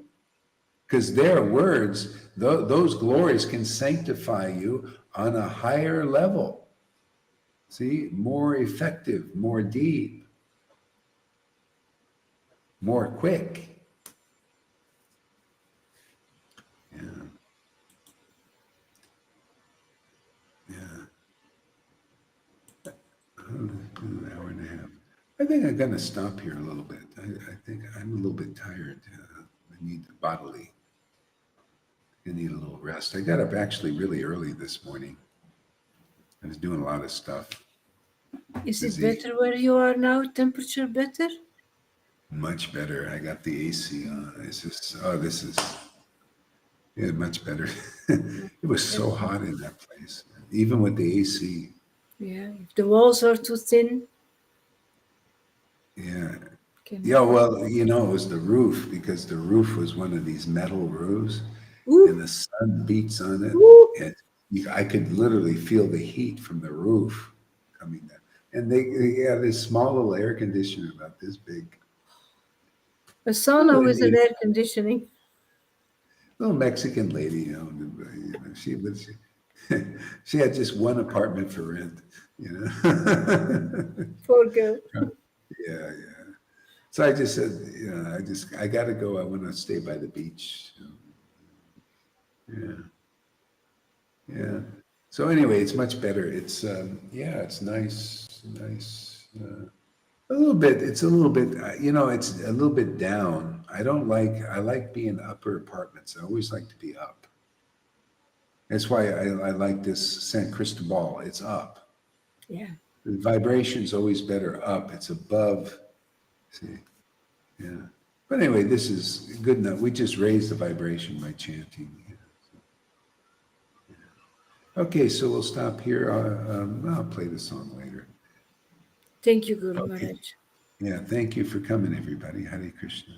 Because their words, those glories can sanctify you on a higher level. See, more effective, more deep, more quick. Yeah. An hour and a half. I think I'm going to stop here a little bit. I think I'm a little bit tired. I need bodily. I need a little rest. I got up actually really early this morning. I was doing a lot of stuff. Is Busy. it better where you are now? Temperature better? Much better. I got the AC on. It's just, this is much better. It was so hot in that place, even with the AC. Yeah, if the walls are too thin. Yeah. Yeah, well, it was the roof, because the roof was one of these metal roofs. Ooh. And the sun beats on it. Ooh. And I could literally feel the heat from the roof coming down. And they had this small little air conditioner about this big. A sauna with an air conditioning. Little Mexican lady, she had just one apartment for rent, Poor girl. Yeah. So I just said, I got to go. I want to stay by the beach. Yeah. So anyway, it's much better. It's it's nice. A little bit. It's a little bit. It's a little bit down. I like being upper apartments. I always like to be up. That's why I like this San Cristobal. It's up. Yeah. The vibration's always better up. It's above. See. Yeah. But anyway, this is good enough. We just raised the vibration by chanting. Okay, so we'll stop here. I'll play the song later. Thank you, Guru Maharaj. Yeah, thank you for coming, everybody. Hare Krishna.